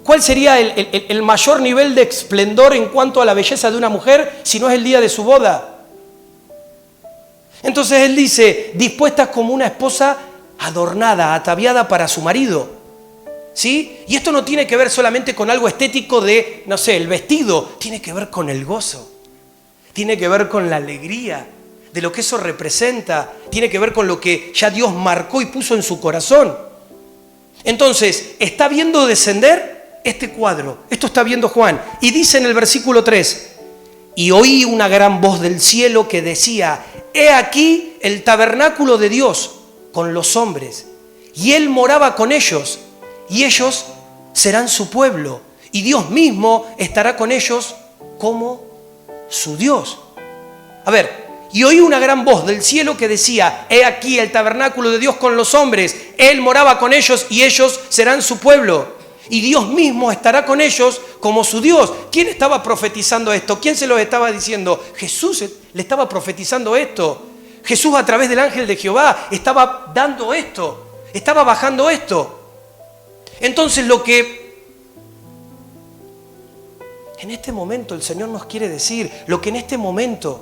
¿Cuál sería el mayor nivel de esplendor en cuanto a la belleza de una mujer si no es el día de su boda? Entonces él dice, dispuesta como una esposa adornada, ataviada para su marido. ¿Sí? Y esto no tiene que ver solamente con algo estético de, no sé, el vestido. Tiene que ver con el gozo. Tiene que ver con la alegría de lo que eso representa. Tiene que ver con lo que ya Dios marcó y puso en su corazón. Entonces, está viendo descender este cuadro. Esto está viendo Juan. Y dice en el versículo 3, y oí una gran voz del cielo que decía, he aquí el tabernáculo de Dios con los hombres, y Él moraba con ellos, y ellos serán su pueblo, y Dios mismo estará con ellos como su Dios. A ver, y oí una gran voz del cielo que decía, he aquí el tabernáculo de Dios con los hombres, Él moraba con ellos y ellos serán su pueblo. Y Dios mismo estará con ellos como su Dios. ¿Quién estaba profetizando esto? ¿Quién se lo estaba diciendo? Jesús le estaba profetizando esto. Jesús a través del ángel de Jehová estaba dando esto, estaba bajando esto. Entonces lo que en este momento el Señor nos quiere decir, lo que en este momento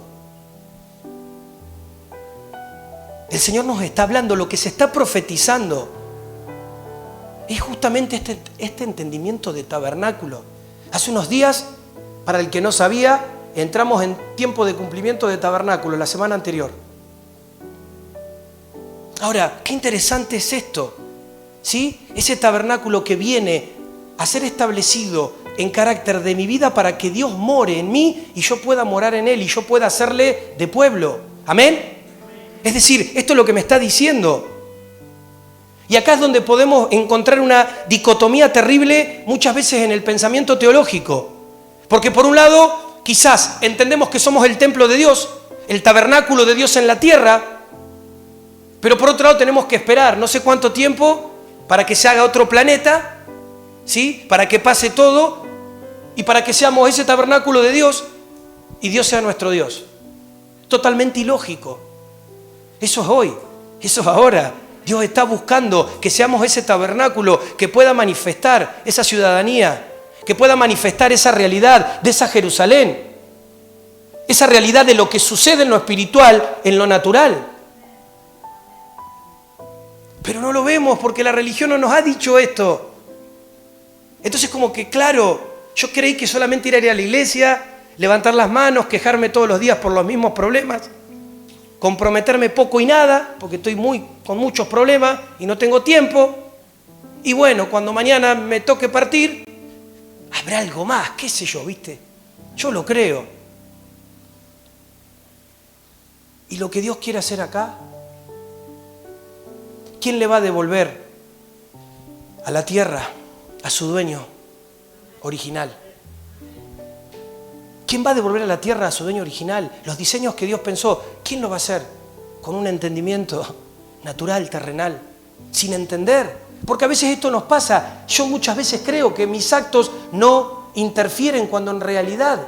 el Señor nos está hablando, lo que se está profetizando, es justamente este entendimiento de tabernáculo. Hace unos días, para el que no sabía, entramos en tiempo de cumplimiento de tabernáculo, la semana anterior. Ahora, qué interesante es esto, ¿sí? Ese tabernáculo que viene a ser establecido en carácter de mi vida para que Dios more en mí y yo pueda morar en Él y yo pueda hacerle de pueblo. ¿Amén? Es decir, esto es lo que me está diciendo. Y acá es donde podemos encontrar una dicotomía terrible muchas veces en el pensamiento teológico. Porque por un lado, quizás entendemos que somos el templo de Dios, el tabernáculo de Dios en la tierra, pero por otro lado tenemos que esperar no sé cuánto tiempo para que se haga otro planeta, ¿sí? Para que pase todo y para que seamos ese tabernáculo de Dios y Dios sea nuestro Dios. Totalmente ilógico. Eso es hoy, eso es ahora. Dios está buscando que seamos ese tabernáculo que pueda manifestar esa ciudadanía, que pueda manifestar esa realidad de esa Jerusalén, esa realidad de lo que sucede en lo espiritual, en lo natural. Pero no lo vemos porque la religión no nos ha dicho esto. Entonces como que claro, yo creí que solamente ir a la iglesia, levantar las manos, quejarme todos los días por los mismos problemas, comprometerme poco y nada, porque estoy con muchos problemas y no tengo tiempo. Y bueno, cuando mañana me toque partir, habrá algo más, qué sé yo, ¿viste? Yo lo creo. ¿Y lo que Dios quiere hacer acá? ¿Quién le va a devolver a la tierra, a su dueño original? ¿Quién va a devolver a la tierra a su dueño original? Los diseños que Dios pensó, ¿quién lo va a hacer? Con un entendimiento natural, terrenal, sin entender. Porque a veces esto nos pasa. Yo muchas veces creo que mis actos no interfieren cuando en realidad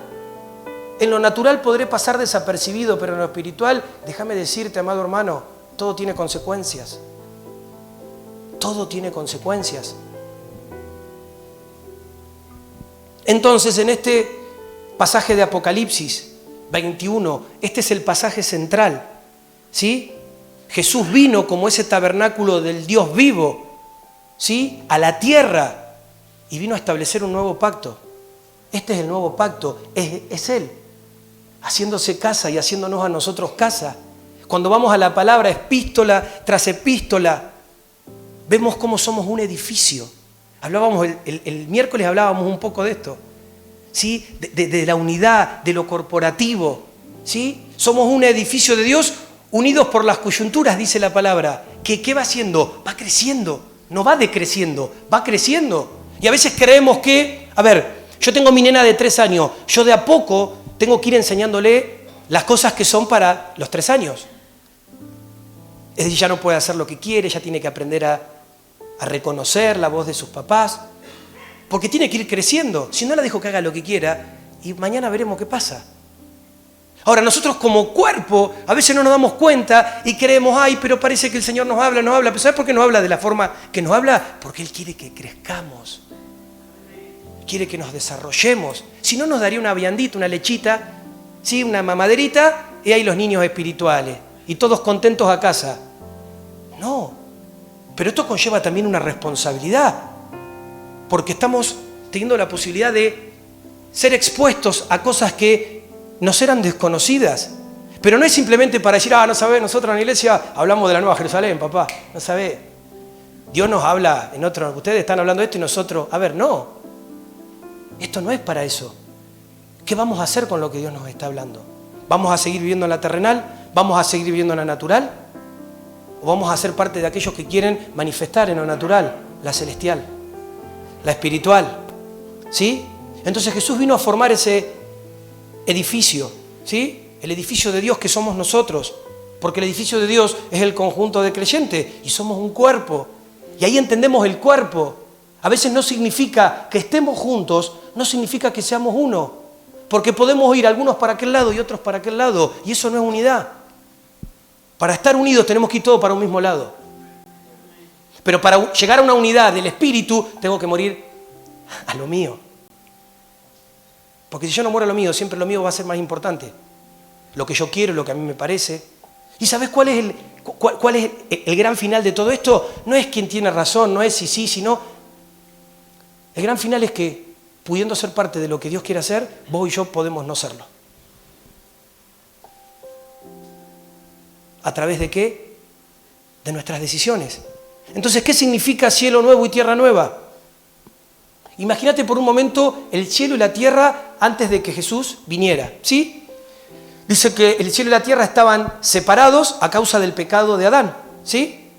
en lo natural podré pasar desapercibido, pero en lo espiritual, déjame decirte, amado hermano, todo tiene consecuencias. Todo tiene consecuencias. Entonces, en este pasaje de Apocalipsis 21, este es el pasaje central, ¿sí? Jesús vino como ese tabernáculo del Dios vivo, ¿sí? A la tierra y vino a establecer un nuevo pacto. Este es el nuevo pacto, es Él, haciéndose casa y haciéndonos a nosotros casa. Cuando vamos a la palabra epístola tras epístola, vemos cómo somos un edificio. Hablábamos el miércoles hablábamos un poco de esto, ¿sí? De la unidad, de lo corporativo, ¿sí? Somos un edificio de Dios unidos por las coyunturas, dice la palabra. ¿Qué va haciendo? Va creciendo, no va decreciendo, va creciendo. Y a veces creemos que, a ver, yo tengo mi nena de 3 años, yo de a poco tengo que ir enseñándole las cosas que son para los 3 años. Es decir, ya no puede hacer lo que quiere, ya tiene que aprender a reconocer la voz de sus papás, porque tiene que ir creciendo. Si no, la dejo que haga lo que quiera y mañana veremos qué pasa. Ahora, nosotros como cuerpo a veces no nos damos cuenta y creemos, ay, pero parece que el Señor nos habla. Pero ¿sabes por qué nos habla de la forma que nos habla? Porque Él quiere que crezcamos, quiere que nos desarrollemos. Si no, nos daría una viandita, una lechita, ¿sí? Una mamaderita y ahí los niños espirituales y todos contentos a casa. No, pero esto conlleva también una responsabilidad, porque estamos teniendo la posibilidad de ser expuestos a cosas que nos eran desconocidas. Pero no es simplemente para decir, no sabés, nosotros en la iglesia hablamos de la Nueva Jerusalén, papá, no sabés. Dios nos habla en otro, ustedes están hablando de esto y nosotros, a ver, no. Esto no es para eso. ¿Qué vamos a hacer con lo que Dios nos está hablando? ¿Vamos a seguir viviendo en la terrenal? ¿Vamos a seguir viviendo en la natural? ¿O vamos a ser parte de aquellos que quieren manifestar en lo natural, la celestial, la espiritual? ¿Sí? Entonces Jesús vino a formar ese edificio, ¿sí? El edificio de Dios que somos nosotros, porque el edificio de Dios es el conjunto de creyentes y somos un cuerpo. Y ahí entendemos el cuerpo. A veces no significa que estemos juntos, no significa que seamos uno, porque podemos ir algunos para aquel lado y otros para aquel lado, y eso no es unidad. Para estar unidos tenemos que ir todos para un mismo lado. Pero para llegar a una unidad del espíritu, tengo que morir a lo mío. Porque si yo no muero a lo mío, siempre lo mío va a ser más importante. Lo que yo quiero, lo que a mí me parece. ¿Y sabes cuál es el gran final de todo esto? No es quién tiene razón, no es si sí, si no. El gran final es que, pudiendo ser parte de lo que Dios quiere hacer, vos y yo podemos no serlo. ¿A través de qué? De nuestras decisiones. Entonces, ¿qué significa cielo nuevo y tierra nueva? Imagínate por un momento el cielo y la tierra antes de que Jesús viniera, ¿sí? Dice que el cielo y la tierra estaban separados a causa del pecado de Adán, ¿sí?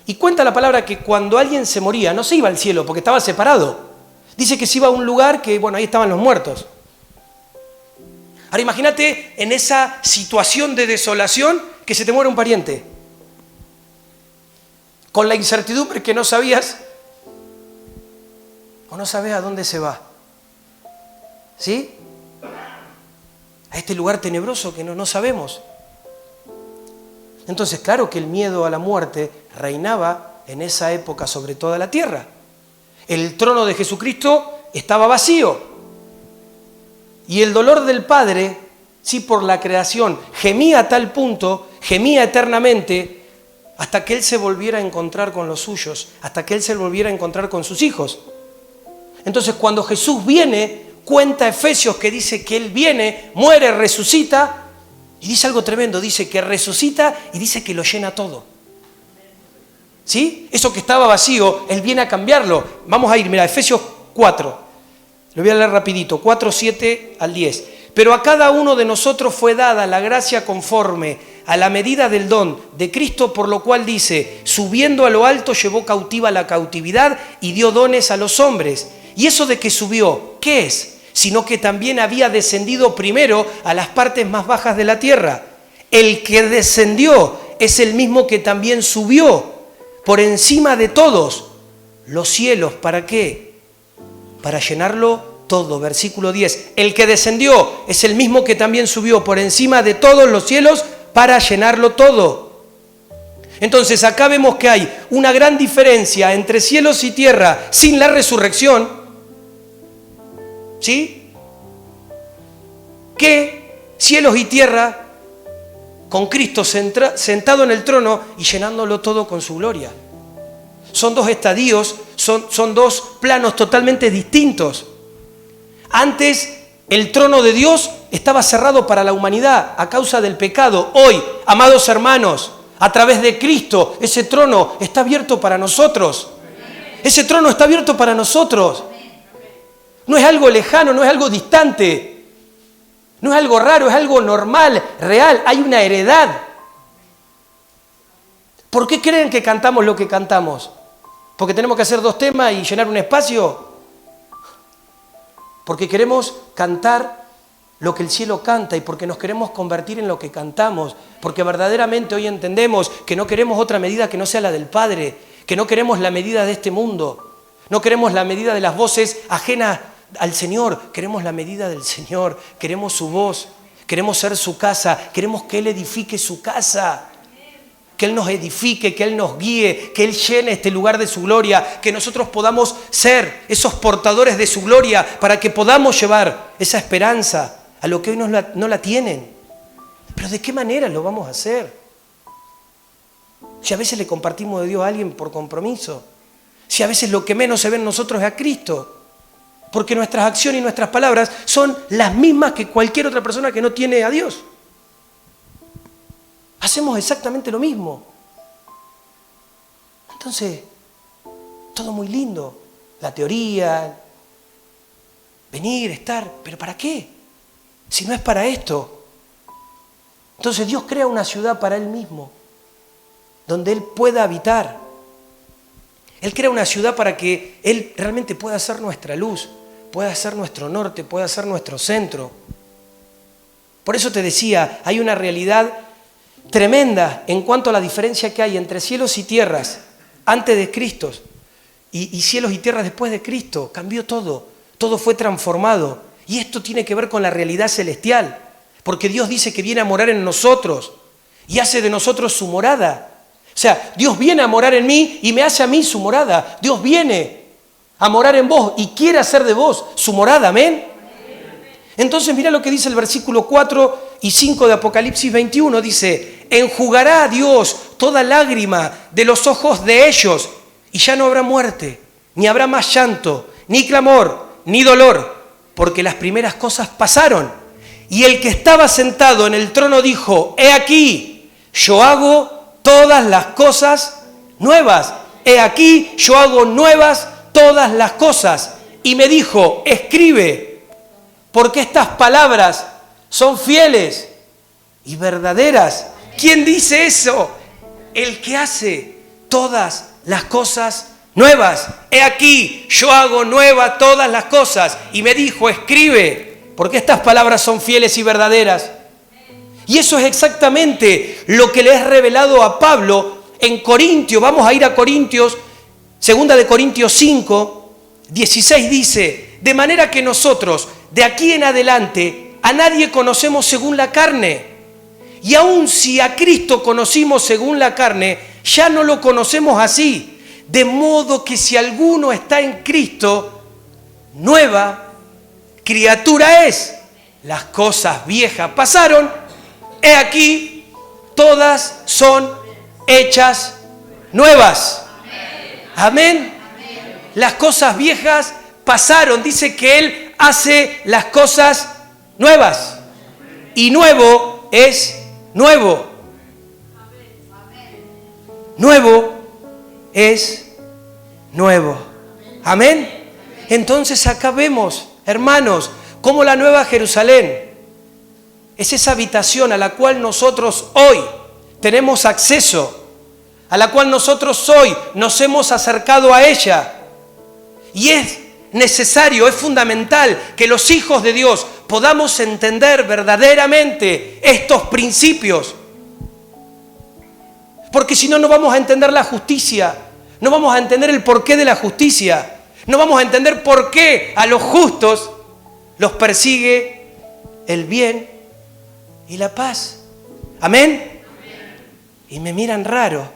Y cuenta la palabra que cuando alguien se moría, no se iba al cielo porque estaba separado. Dice que se iba a un lugar que, bueno, ahí estaban los muertos. Ahora imagínate en esa situación de desolación que se te muere un pariente. Con la incertidumbre que no sabías o no sabes a dónde se va. ¿Sí? A este lugar tenebroso que no sabemos. Entonces, claro que el miedo a la muerte reinaba en esa época sobre toda la tierra. El trono de Jesucristo estaba vacío. Y el dolor del Padre, sí, por la creación, gemía a tal punto, gemía eternamente, hasta que Él se volviera a encontrar con los suyos, hasta que Él se volviera a encontrar con sus hijos. Entonces, cuando Jesús viene, cuenta Efesios que dice que Él viene, muere, resucita, y dice algo tremendo, dice que resucita y dice que lo llena todo. ¿Sí? Eso que estaba vacío, Él viene a cambiarlo. Vamos a ir, mira, Efesios 4. Lo voy a leer rapidito, 4, 7 al 10. Pero a cada uno de nosotros fue dada la gracia conforme a la medida del don de Cristo, por lo cual dice, subiendo a lo alto llevó cautiva la cautividad y dio dones a los hombres. Y eso de que subió, ¿qué es? Sino que también había descendido primero a las partes más bajas de la tierra. El que descendió es el mismo que también subió por encima de todos los cielos. ¿Para qué? Para llenarlo todo. Versículo 10. El que descendió es el mismo que también subió por encima de todos los cielos para llenarlo todo. Entonces acá vemos que hay una gran diferencia entre cielos y tierra sin la resurrección. ¿Sí? Que cielos y tierra con Cristo sentado en el trono y llenándolo todo con su gloria. Son dos estadios, son dos planos totalmente distintos. Antes el trono de Dios estaba cerrado para la humanidad a causa del pecado. Hoy, amados hermanos, a través de Cristo, ese trono está abierto para nosotros. Ese trono está abierto para nosotros. No es algo lejano, no es algo distante, no es algo raro, es algo normal, real. Hay una heredad. ¿Por qué creen que cantamos lo que cantamos? ¿Porque tenemos que hacer 2 temas y llenar un espacio? Porque queremos cantar lo que el cielo canta y porque nos queremos convertir en lo que cantamos. Porque verdaderamente hoy entendemos que no queremos otra medida que no sea la del Padre, que no queremos la medida de este mundo, no queremos la medida de las voces ajenas al Señor, queremos la medida del Señor, queremos su voz, queremos ser su casa, queremos que Él edifique su casa, que Él nos edifique, que Él nos guíe, que Él llene este lugar de su gloria, que nosotros podamos ser esos portadores de su gloria para que podamos llevar esa esperanza a lo que hoy no la tienen. Pero ¿de qué manera lo vamos a hacer? Si a veces le compartimos de Dios a alguien por compromiso, si a veces lo que menos se ve en nosotros es a Cristo, porque nuestras acciones y nuestras palabras son las mismas que cualquier otra persona que no tiene a Dios. Hacemos exactamente lo mismo. Entonces, todo muy lindo, la teoría, venir, estar, pero ¿para qué? Si no es para esto. Entonces Dios crea una ciudad para Él mismo, donde Él pueda habitar. Él crea una ciudad para que Él realmente pueda ser nuestra luz, pueda ser nuestro norte, pueda ser nuestro centro. Por eso te decía, hay una realidad tremenda en cuanto a la diferencia que hay entre cielos y tierras antes de Cristo y cielos y tierras después de Cristo. Cambió todo, todo fue transformado. Y esto tiene que ver con la realidad celestial, porque Dios dice que viene a morar en nosotros y hace de nosotros su morada. O sea, Dios viene a morar en mí y me hace a mí su morada. Dios viene a morar en vos y quiere hacer de vos su morada, ¿amén? Entonces mira lo que dice el versículo 4 y 5 de Apocalipsis 21, dice: enjugará a Dios toda lágrima de los ojos de ellos, y ya no habrá muerte, ni habrá más llanto, ni clamor, ni dolor, porque las primeras cosas pasaron. Y el que estaba sentado en el trono dijo: he aquí, yo hago todas las cosas nuevas. He aquí, yo hago nuevas todas las cosas. Y me dijo: escribe, porque estas palabras son fieles y verdaderas. ¿Quién dice eso? El que hace todas las cosas nuevas. He aquí, yo hago nuevas todas las cosas. Y me dijo: escribe, porque estas palabras son fieles y verdaderas. Y eso es exactamente lo que le es revelado a Pablo en Corintios. Vamos a ir a Corintios, 2 de Corintios 5, 16 dice: de manera que nosotros, de aquí en adelante, a nadie conocemos según la carne. Y aun si a Cristo conocimos según la carne, ya no lo conocemos así. De modo que si alguno está en Cristo, nueva criatura es. Las cosas viejas pasaron, he aquí, todas son hechas nuevas. Amén. Las cosas viejas pasaron. Dice que Él hace las cosas nuevas. Y nuevo es nuevo. Nuevo es nuevo. Amén. Entonces acá vemos, hermanos, cómo la Nueva Jerusalén es esa habitación a la cual nosotros hoy tenemos acceso, a la cual nosotros hoy nos hemos acercado a ella. Y es necesario, es fundamental que los hijos de Dios podamos entender verdaderamente estos principios. Porque si no, no vamos a entender la justicia, no vamos a entender el porqué de la justicia, no vamos a entender por qué a los justos los persigue el bien y la paz. ¿Amén? Y me miran raro.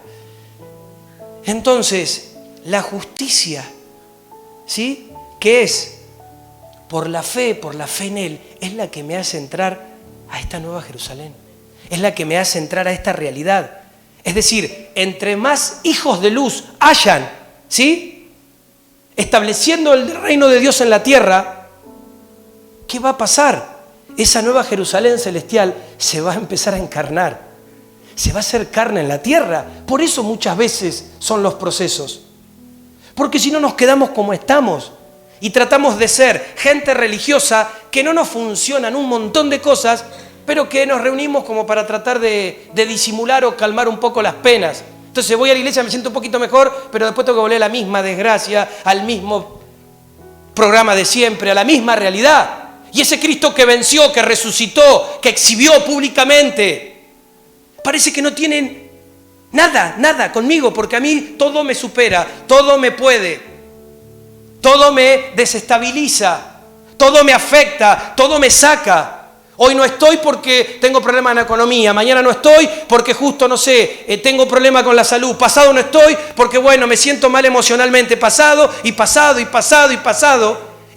Entonces, la justicia, ¿sí?, que es por la fe en Él, es la que me hace entrar a esta nueva Jerusalén. Es la que me hace entrar a esta realidad. Es decir, entre más hijos de luz hayan, ¿sí?, estableciendo el reino de Dios en la tierra, ¿qué va a pasar? Esa nueva Jerusalén celestial se va a empezar a encarnar. Se va a hacer carne en la tierra. Por eso muchas veces son los procesos. Porque si no nos quedamos como estamos y tratamos de ser gente religiosa que no nos funcionan un montón de cosas, pero que nos reunimos como para tratar de disimular o calmar un poco las penas. Entonces voy a la iglesia, me siento un poquito mejor, pero después tengo que volver a la misma desgracia, al mismo programa de siempre, a la misma realidad. Y ese Cristo que venció, que resucitó, que exhibió públicamente, parece que no tienen nada conmigo, porque a mí todo me supera, todo me puede, todo me desestabiliza, todo me afecta, todo me saca. Hoy no estoy porque tengo problemas en la economía, mañana no estoy porque justo, no sé, tengo problemas con la salud, pasado no estoy porque, bueno, me siento mal emocionalmente, pasado, y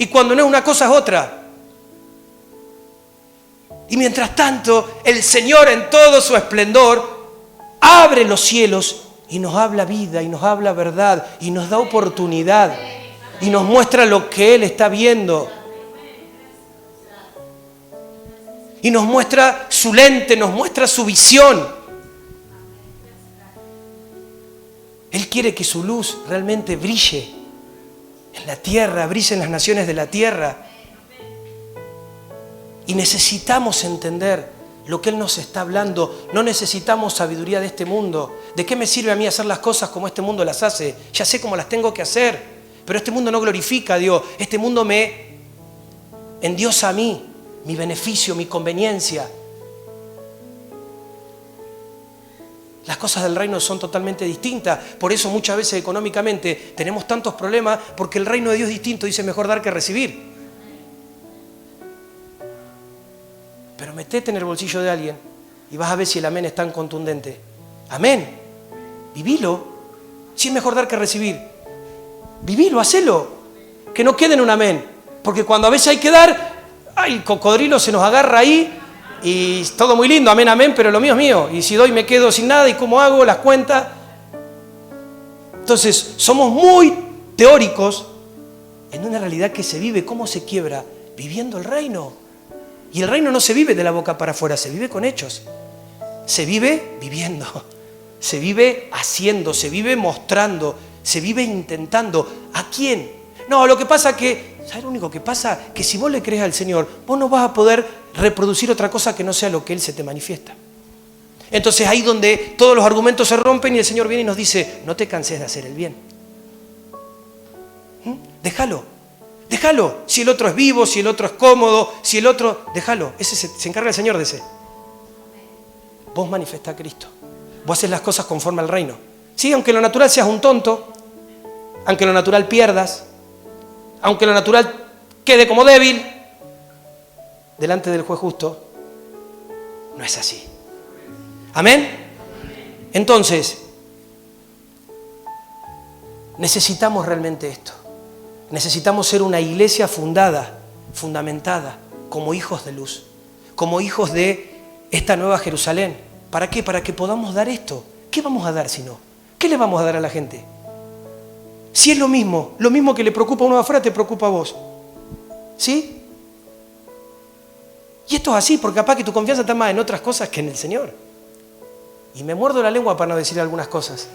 cuando no es una cosa es otra. Y mientras tanto, el Señor en todo su esplendor abre los cielos y nos habla vida, y nos habla verdad, y nos da oportunidad, y nos muestra lo que Él está viendo. Y nos muestra su lente, nos muestra su visión. Él quiere que su luz realmente brille en la tierra, brille en las naciones de la tierra. Y necesitamos entender lo que Él nos está hablando. No necesitamos sabiduría de este mundo. ¿De qué me sirve a mí hacer las cosas como este mundo las hace? Ya sé cómo las tengo que hacer, pero este mundo no glorifica a Dios. Este mundo me endiosa a mí, mi beneficio, mi conveniencia. Las cosas del reino son totalmente distintas. Por eso muchas veces económicamente tenemos tantos problemas, porque el reino de Dios es distinto. Dice mejor dar que recibir. Pero metete en el bolsillo de alguien y vas a ver si el amén es tan contundente. Amén. Vivilo. Si es mejor dar que recibir. Vivilo, hacelo. Que no quede en un amén. Porque cuando a veces hay que dar, el cocodrilo se nos agarra ahí y todo muy lindo, amén, amén, pero lo mío es mío. Y si doy me quedo sin nada, ¿y cómo hago las cuentas? Entonces, somos muy teóricos en una realidad que se vive. ¿Cómo se quiebra? Viviendo el reino. Y el reino no se vive de la boca para afuera, se vive con hechos. Se vive viviendo, se vive haciendo, se vive mostrando, se vive intentando. ¿A quién? No, lo que pasa que, ¿sabes lo único que pasa? Que si vos le crees al Señor, vos no vas a poder reproducir otra cosa que no sea lo que Él se te manifiesta. Entonces ahí donde todos los argumentos se rompen y el Señor viene y nos dice, no te canses de hacer el bien. Déjalo. Déjalo, si el otro es vivo, si el otro es cómodo, si el otro... Déjalo, ese se encarga el Señor de ese. Vos manifestás a Cristo. Vos haces las cosas conforme al reino. Sí, aunque en lo natural seas un tonto, aunque en lo natural pierdas, aunque en lo natural quede como débil, delante del juez justo, no es así. ¿Amén? Entonces, necesitamos realmente esto. Necesitamos ser una iglesia fundamentada, como hijos de luz, como hijos de esta nueva Jerusalén. ¿Para qué? Para que podamos dar esto. ¿Qué vamos a dar si no? ¿Qué le vamos a dar a la gente? Si es lo mismo que le preocupa a uno de afuera, te preocupa a vos. ¿Sí? Y esto es así, porque capaz que tu confianza está más en otras cosas que en el Señor. Y me muerdo la lengua para no decir algunas cosas.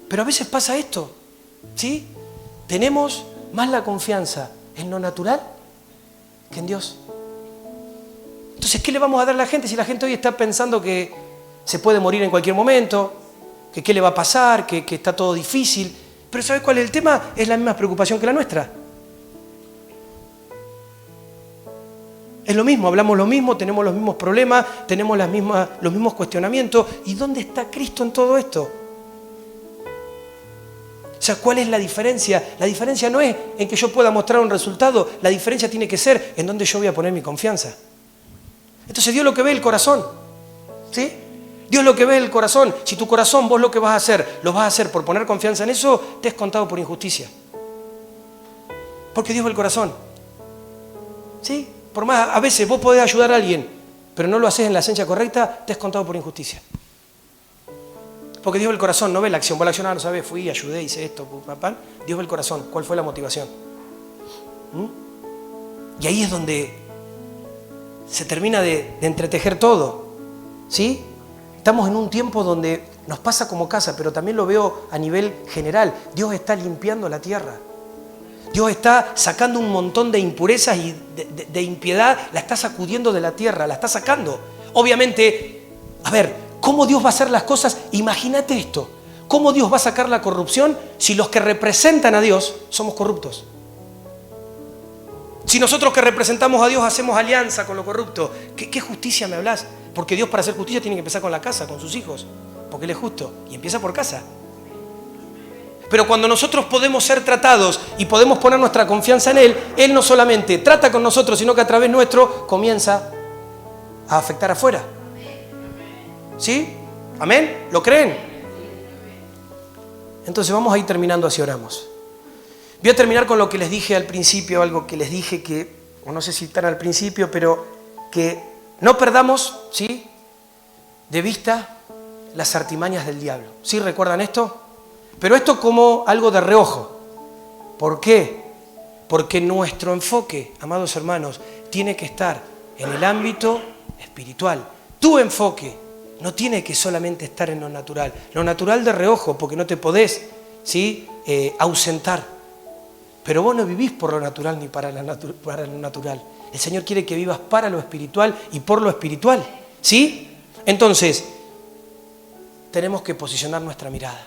Pero a veces pasa esto. ¿Sí? Tenemos más la confianza en lo natural que en Dios. Entonces, ¿qué le vamos a dar a la gente si la gente hoy está pensando que se puede morir en cualquier momento, que qué le va a pasar, que está todo difícil? Pero ¿sabes cuál es el tema? Es la misma preocupación que la nuestra. Es lo mismo, hablamos lo mismo, tenemos los mismos problemas, tenemos los mismos cuestionamientos. ¿Y dónde está Cristo en todo esto? O sea, ¿cuál es la diferencia? La diferencia no es en que yo pueda mostrar un resultado, la diferencia tiene que ser en dónde yo voy a poner mi confianza. Entonces Dios lo que ve es el corazón, ¿sí? Dios lo que ve es el corazón. Si tu corazón vos lo que vas a hacer, lo vas a hacer por poner confianza en eso, te es contado por injusticia. Porque Dios ve el corazón, ¿sí? Por más, a veces vos podés ayudar a alguien, pero no lo haces en la esencia correcta, te es contado por injusticia. Porque Dios ve el corazón, no ve la acción. Vos la acción, no sabés, fui, ayudé, hice esto, papá. Dios ve el corazón. ¿Cuál fue la motivación? Y ahí es donde se termina de entretejer todo. ¿Sí? Estamos en un tiempo donde nos pasa como casa, pero también lo veo a nivel general. Dios está limpiando la tierra. Dios está sacando un montón de impurezas y de impiedad, la está sacudiendo de la tierra, la está sacando. Obviamente, a ver, ¿cómo Dios va a hacer las cosas? Imagínate esto. ¿Cómo Dios va a sacar la corrupción si los que representan a Dios somos corruptos? Si nosotros que representamos a Dios hacemos alianza con lo corrupto, ¿qué justicia me hablas? Porque Dios para hacer justicia tiene que empezar con la casa, con sus hijos, porque Él es justo y empieza por casa. Pero cuando nosotros podemos ser tratados y podemos poner nuestra confianza en Él, Él no solamente trata con nosotros, sino que a través nuestro comienza a afectar afuera. ¿Sí? ¿Amén? ¿Lo creen? Entonces vamos a ir terminando así oramos. Voy a terminar con lo que les dije al principio, algo que les dije que, o no sé si tan al principio, pero que no perdamos, ¿sí?, de vista las artimañas del diablo. ¿Sí recuerdan esto? Pero esto como algo de reojo. ¿Por qué? Porque nuestro enfoque, amados hermanos, tiene que estar en el ámbito espiritual. Tu enfoque no tiene que solamente estar en lo natural. Lo natural de reojo, porque no te podés, ¿sí?, ausentar. Pero vos no vivís por lo natural ni para lo natural. El Señor quiere que vivas para lo espiritual y por lo espiritual, ¿sí? Entonces, tenemos que posicionar nuestra mirada,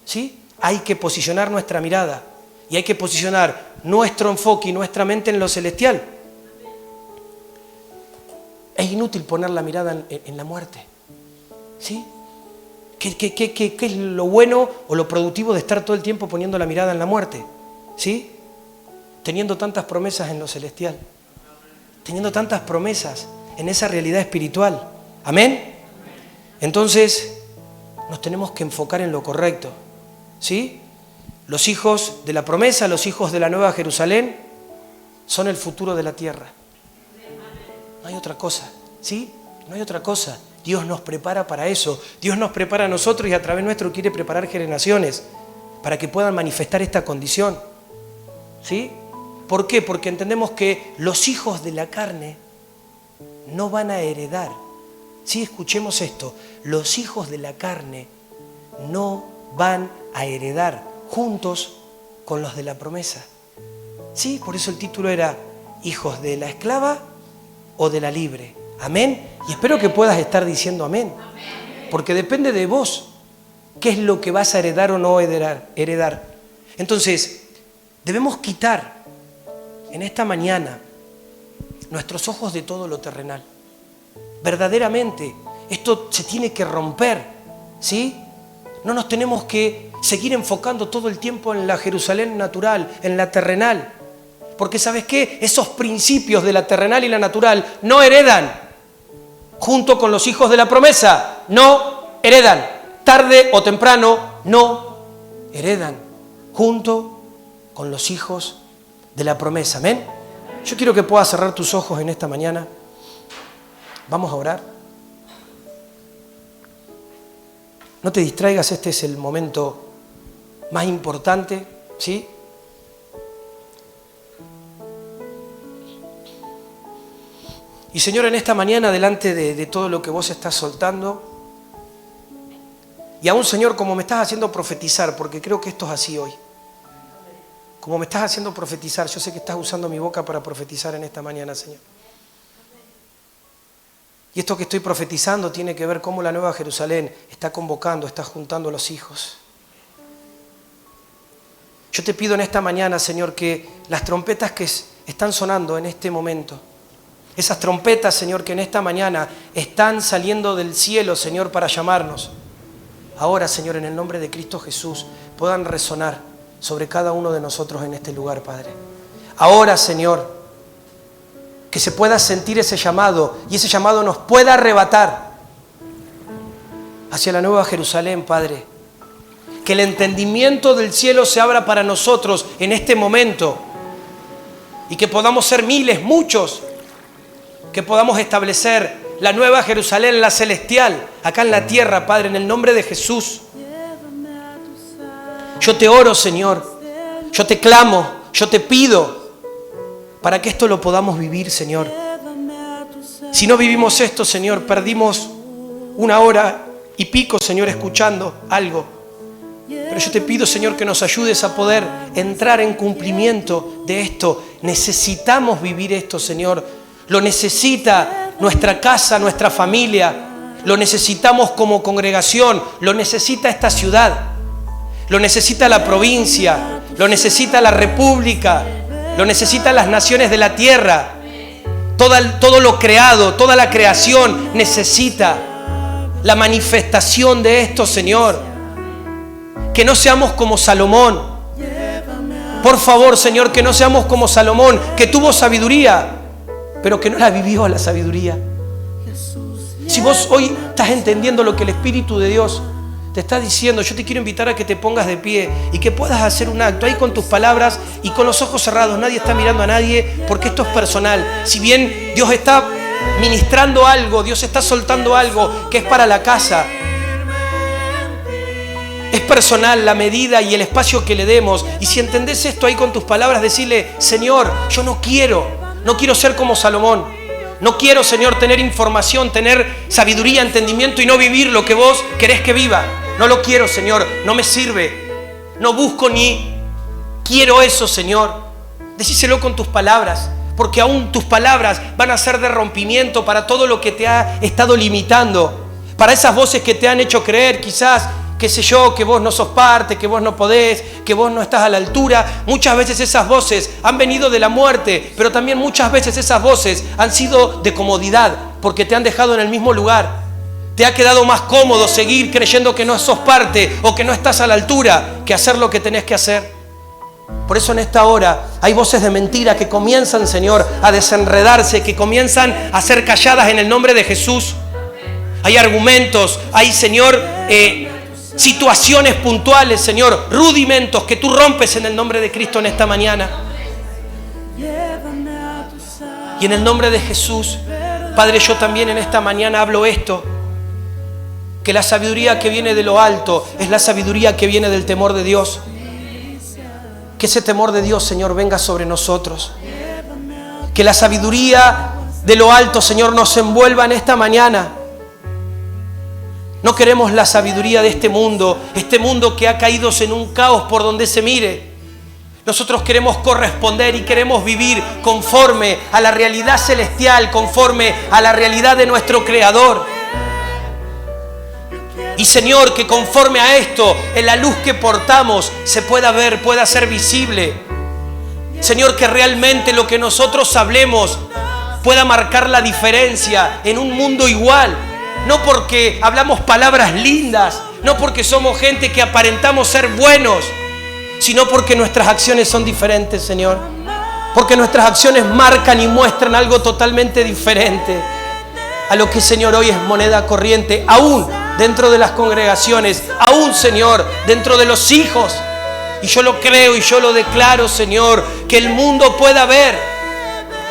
¿sí? Hay que posicionar nuestra mirada y hay que posicionar nuestro enfoque y nuestra mente en lo celestial. Es inútil poner la mirada en la muerte, ¿sí? ¿Qué es lo bueno o lo productivo de estar todo el tiempo poniendo la mirada en la muerte? ¿Sí? Teniendo tantas promesas en lo celestial, teniendo tantas promesas en esa realidad espiritual. ¿Amén? Entonces, nos tenemos que enfocar en lo correcto, ¿sí? Los hijos de la promesa, los hijos de la Nueva Jerusalén, son el futuro de la tierra. No hay otra cosa, ¿sí? No hay otra cosa. Dios nos prepara para eso. Dios nos prepara a nosotros y a través nuestro quiere preparar generaciones para que puedan manifestar esta condición, ¿sí? ¿Por qué? Porque entendemos que los hijos de la carne no van a heredar. Sí, escuchemos esto. Los hijos de la carne no van a heredar juntos con los de la promesa. Sí, por eso el título era hijos de la esclava o de la libre. Amén. Y espero que puedas estar diciendo amén. Porque depende de vos qué es lo que vas a heredar o no heredar. Entonces, debemos quitar en esta mañana nuestros ojos de todo lo terrenal. Verdaderamente, esto se tiene que romper, ¿sí? No nos tenemos que seguir enfocando todo el tiempo en la Jerusalén natural, en la terrenal. Porque ¿sabes qué? Esos principios de la terrenal y la natural no heredan junto con los hijos de la promesa. No heredan. Tarde o temprano no heredan junto con los hijos de la promesa. Amén. Yo quiero que puedas cerrar tus ojos en esta mañana. Vamos a orar. No te distraigas, este es el momento más importante, ¿sí? Y Señor, en esta mañana, delante de todo lo que vos estás soltando, y aún, Señor, como me estás haciendo profetizar, porque creo que esto es así hoy, como me estás haciendo profetizar, yo sé que estás usando mi boca para profetizar en esta mañana, Señor. Y esto que estoy profetizando tiene que ver cómo la Nueva Jerusalén está convocando, está juntando a los hijos. Yo te pido en esta mañana, Señor, que las trompetas que están sonando en este momento, esas trompetas, Señor, que en esta mañana están saliendo del cielo, Señor, para llamarnos, ahora, Señor, en el nombre de Cristo Jesús, puedan resonar sobre cada uno de nosotros en este lugar, Padre. Ahora, Señor, que se pueda sentir ese llamado y ese llamado nos pueda arrebatar hacia la Nueva Jerusalén, Padre. Que el entendimiento del cielo se abra para nosotros en este momento y que podamos ser miles, muchos, que podamos establecer la Nueva Jerusalén, la celestial, acá en la tierra, Padre, en el nombre de Jesús. Yo te oro, Señor, yo te clamo, yo te pido para que esto lo podamos vivir, Señor. Si no vivimos esto, Señor, perdimos 1 hora y pico, Señor, escuchando algo. Pero yo te pido, Señor, que nos ayudes a poder entrar en cumplimiento de esto. Necesitamos vivir esto, Señor. Lo necesita nuestra casa, nuestra familia. Lo necesitamos como congregación. Lo necesita esta ciudad. Lo necesita la provincia. Lo necesita la república. Lo necesitan las naciones de la tierra. Todo lo creado, toda la creación necesita la manifestación de esto, Señor. Que no seamos como Salomón. Por favor, Señor, que no seamos como Salomón, que tuvo sabiduría, pero que no la vivió la sabiduría. Si vos hoy estás entendiendo lo que el Espíritu de Dios te está diciendo, yo te quiero invitar a que te pongas de pie y que puedas hacer un acto ahí con tus palabras y con los ojos cerrados. Nadie está mirando a nadie porque esto es personal. Si bien Dios está ministrando algo, Dios está soltando algo que es para la casa, es personal la medida y el espacio que le demos. Y si entendés esto ahí con tus palabras, decirle, Señor, yo no quiero ser como Salomón. No quiero, Señor, tener información, tener sabiduría, entendimiento y no vivir lo que vos querés que viva. No lo quiero, Señor, no me sirve. No busco ni quiero eso, Señor. Decíselo con tus palabras, porque aún tus palabras van a ser de rompimiento para todo lo que te ha estado limitando. Para esas voces que te han hecho creer, quizás, qué sé yo, que vos no sos parte, que vos no podés, que vos no estás a la altura. Muchas veces esas voces han venido de la muerte, pero también muchas veces esas voces han sido de comodidad, porque te han dejado en el mismo lugar. Te ha quedado más cómodo seguir creyendo que no sos parte o que no estás a la altura que hacer lo que tenés que hacer. Por eso en esta hora hay voces de mentira que comienzan, Señor, a desenredarse, que comienzan a ser calladas en el nombre de Jesús. Hay argumentos, hay, Señor, situaciones puntuales, Señor, rudimentos que tú rompes en el nombre de Cristo en esta mañana. Y en el nombre de Jesús, Padre, yo también en esta mañana hablo esto, que la sabiduría que viene de lo alto es la sabiduría que viene del temor de Dios. Que ese temor de Dios, Señor, venga sobre nosotros. Que la sabiduría de lo alto, Señor, nos envuelva en esta mañana. No queremos la sabiduría de este mundo que ha caído en un caos por donde se mire. Nosotros queremos corresponder y queremos vivir conforme a la realidad celestial, conforme a la realidad de nuestro Creador. Y Señor, que conforme a esto, en la luz que portamos, se pueda ver, pueda ser visible. Señor, que realmente lo que nosotros hablemos pueda marcar la diferencia en un mundo igual. No porque hablamos palabras lindas, no porque somos gente que aparentamos ser buenos, sino porque nuestras acciones son diferentes, Señor. Porque nuestras acciones marcan y muestran algo totalmente diferente a lo que, Señor, hoy es moneda corriente, aún dentro de las congregaciones, aún, Señor, dentro de los hijos. Y yo lo creo y yo lo declaro, Señor, que el mundo pueda ver,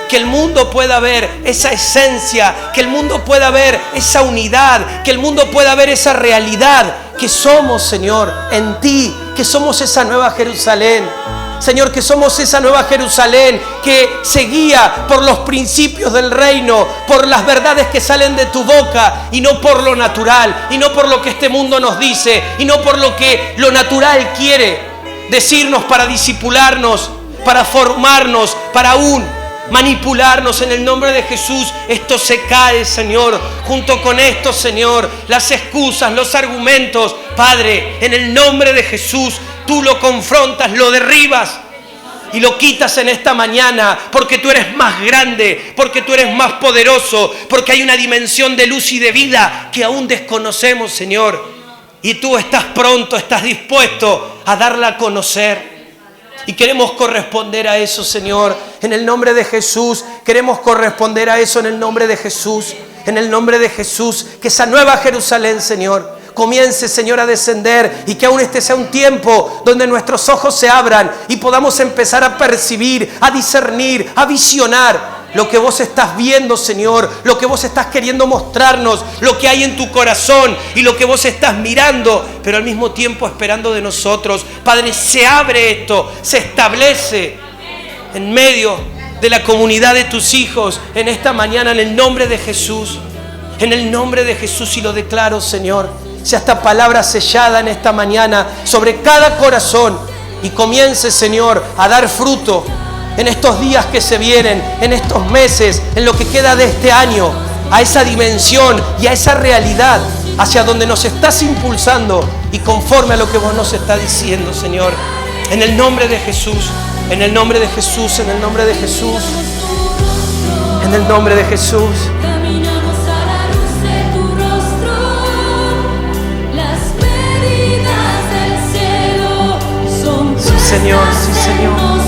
que el mundo pueda ver esa esencia, que el mundo pueda ver esa unidad, que el mundo pueda ver esa realidad que somos, Señor, en ti, que somos esa nueva Jerusalén. Señor, que somos esa nueva Jerusalén que se guía por los principios del reino, por las verdades que salen de tu boca y no por lo natural, y no por lo que este mundo nos dice, y no por lo que lo natural quiere decirnos para disipularnos, para formarnos, para aún manipularnos. En el nombre de Jesús, esto se cae, Señor. Junto con esto, Señor, las excusas, los argumentos, Padre, en el nombre de Jesús, tú lo confrontas, lo derribas y lo quitas en esta mañana, porque tú eres más grande, porque tú eres más poderoso, porque hay una dimensión de luz y de vida que aún desconocemos, Señor. Y tú estás pronto, estás dispuesto a darla a conocer. Y queremos corresponder a eso, Señor, en el nombre de Jesús. Queremos corresponder a eso en el nombre de Jesús. En el nombre de Jesús, que esa nueva Jerusalén, Señor, comience, Señor, a descender, y que aún este sea un tiempo donde nuestros ojos se abran y podamos empezar a percibir, a discernir, a visionar lo que vos estás viendo, Señor, lo que vos estás queriendo mostrarnos, lo que hay en tu corazón y lo que vos estás mirando, pero al mismo tiempo esperando de nosotros. Padre, se abre esto, se establece en medio de la comunidad de tus hijos en esta mañana, en el nombre de Jesús. En el nombre de Jesús, y lo declaro, Señor, sea esta palabra sellada en esta mañana sobre cada corazón y comience, Señor, a dar fruto en estos días que se vienen, en estos meses, en lo que queda de este año, a esa dimensión y a esa realidad hacia donde nos estás impulsando y conforme a lo que vos nos estás diciendo, Señor. En el nombre de Jesús, en el nombre de Jesús, en el nombre de Jesús, en el nombre de Jesús. Sí, Señor, sí, Señor.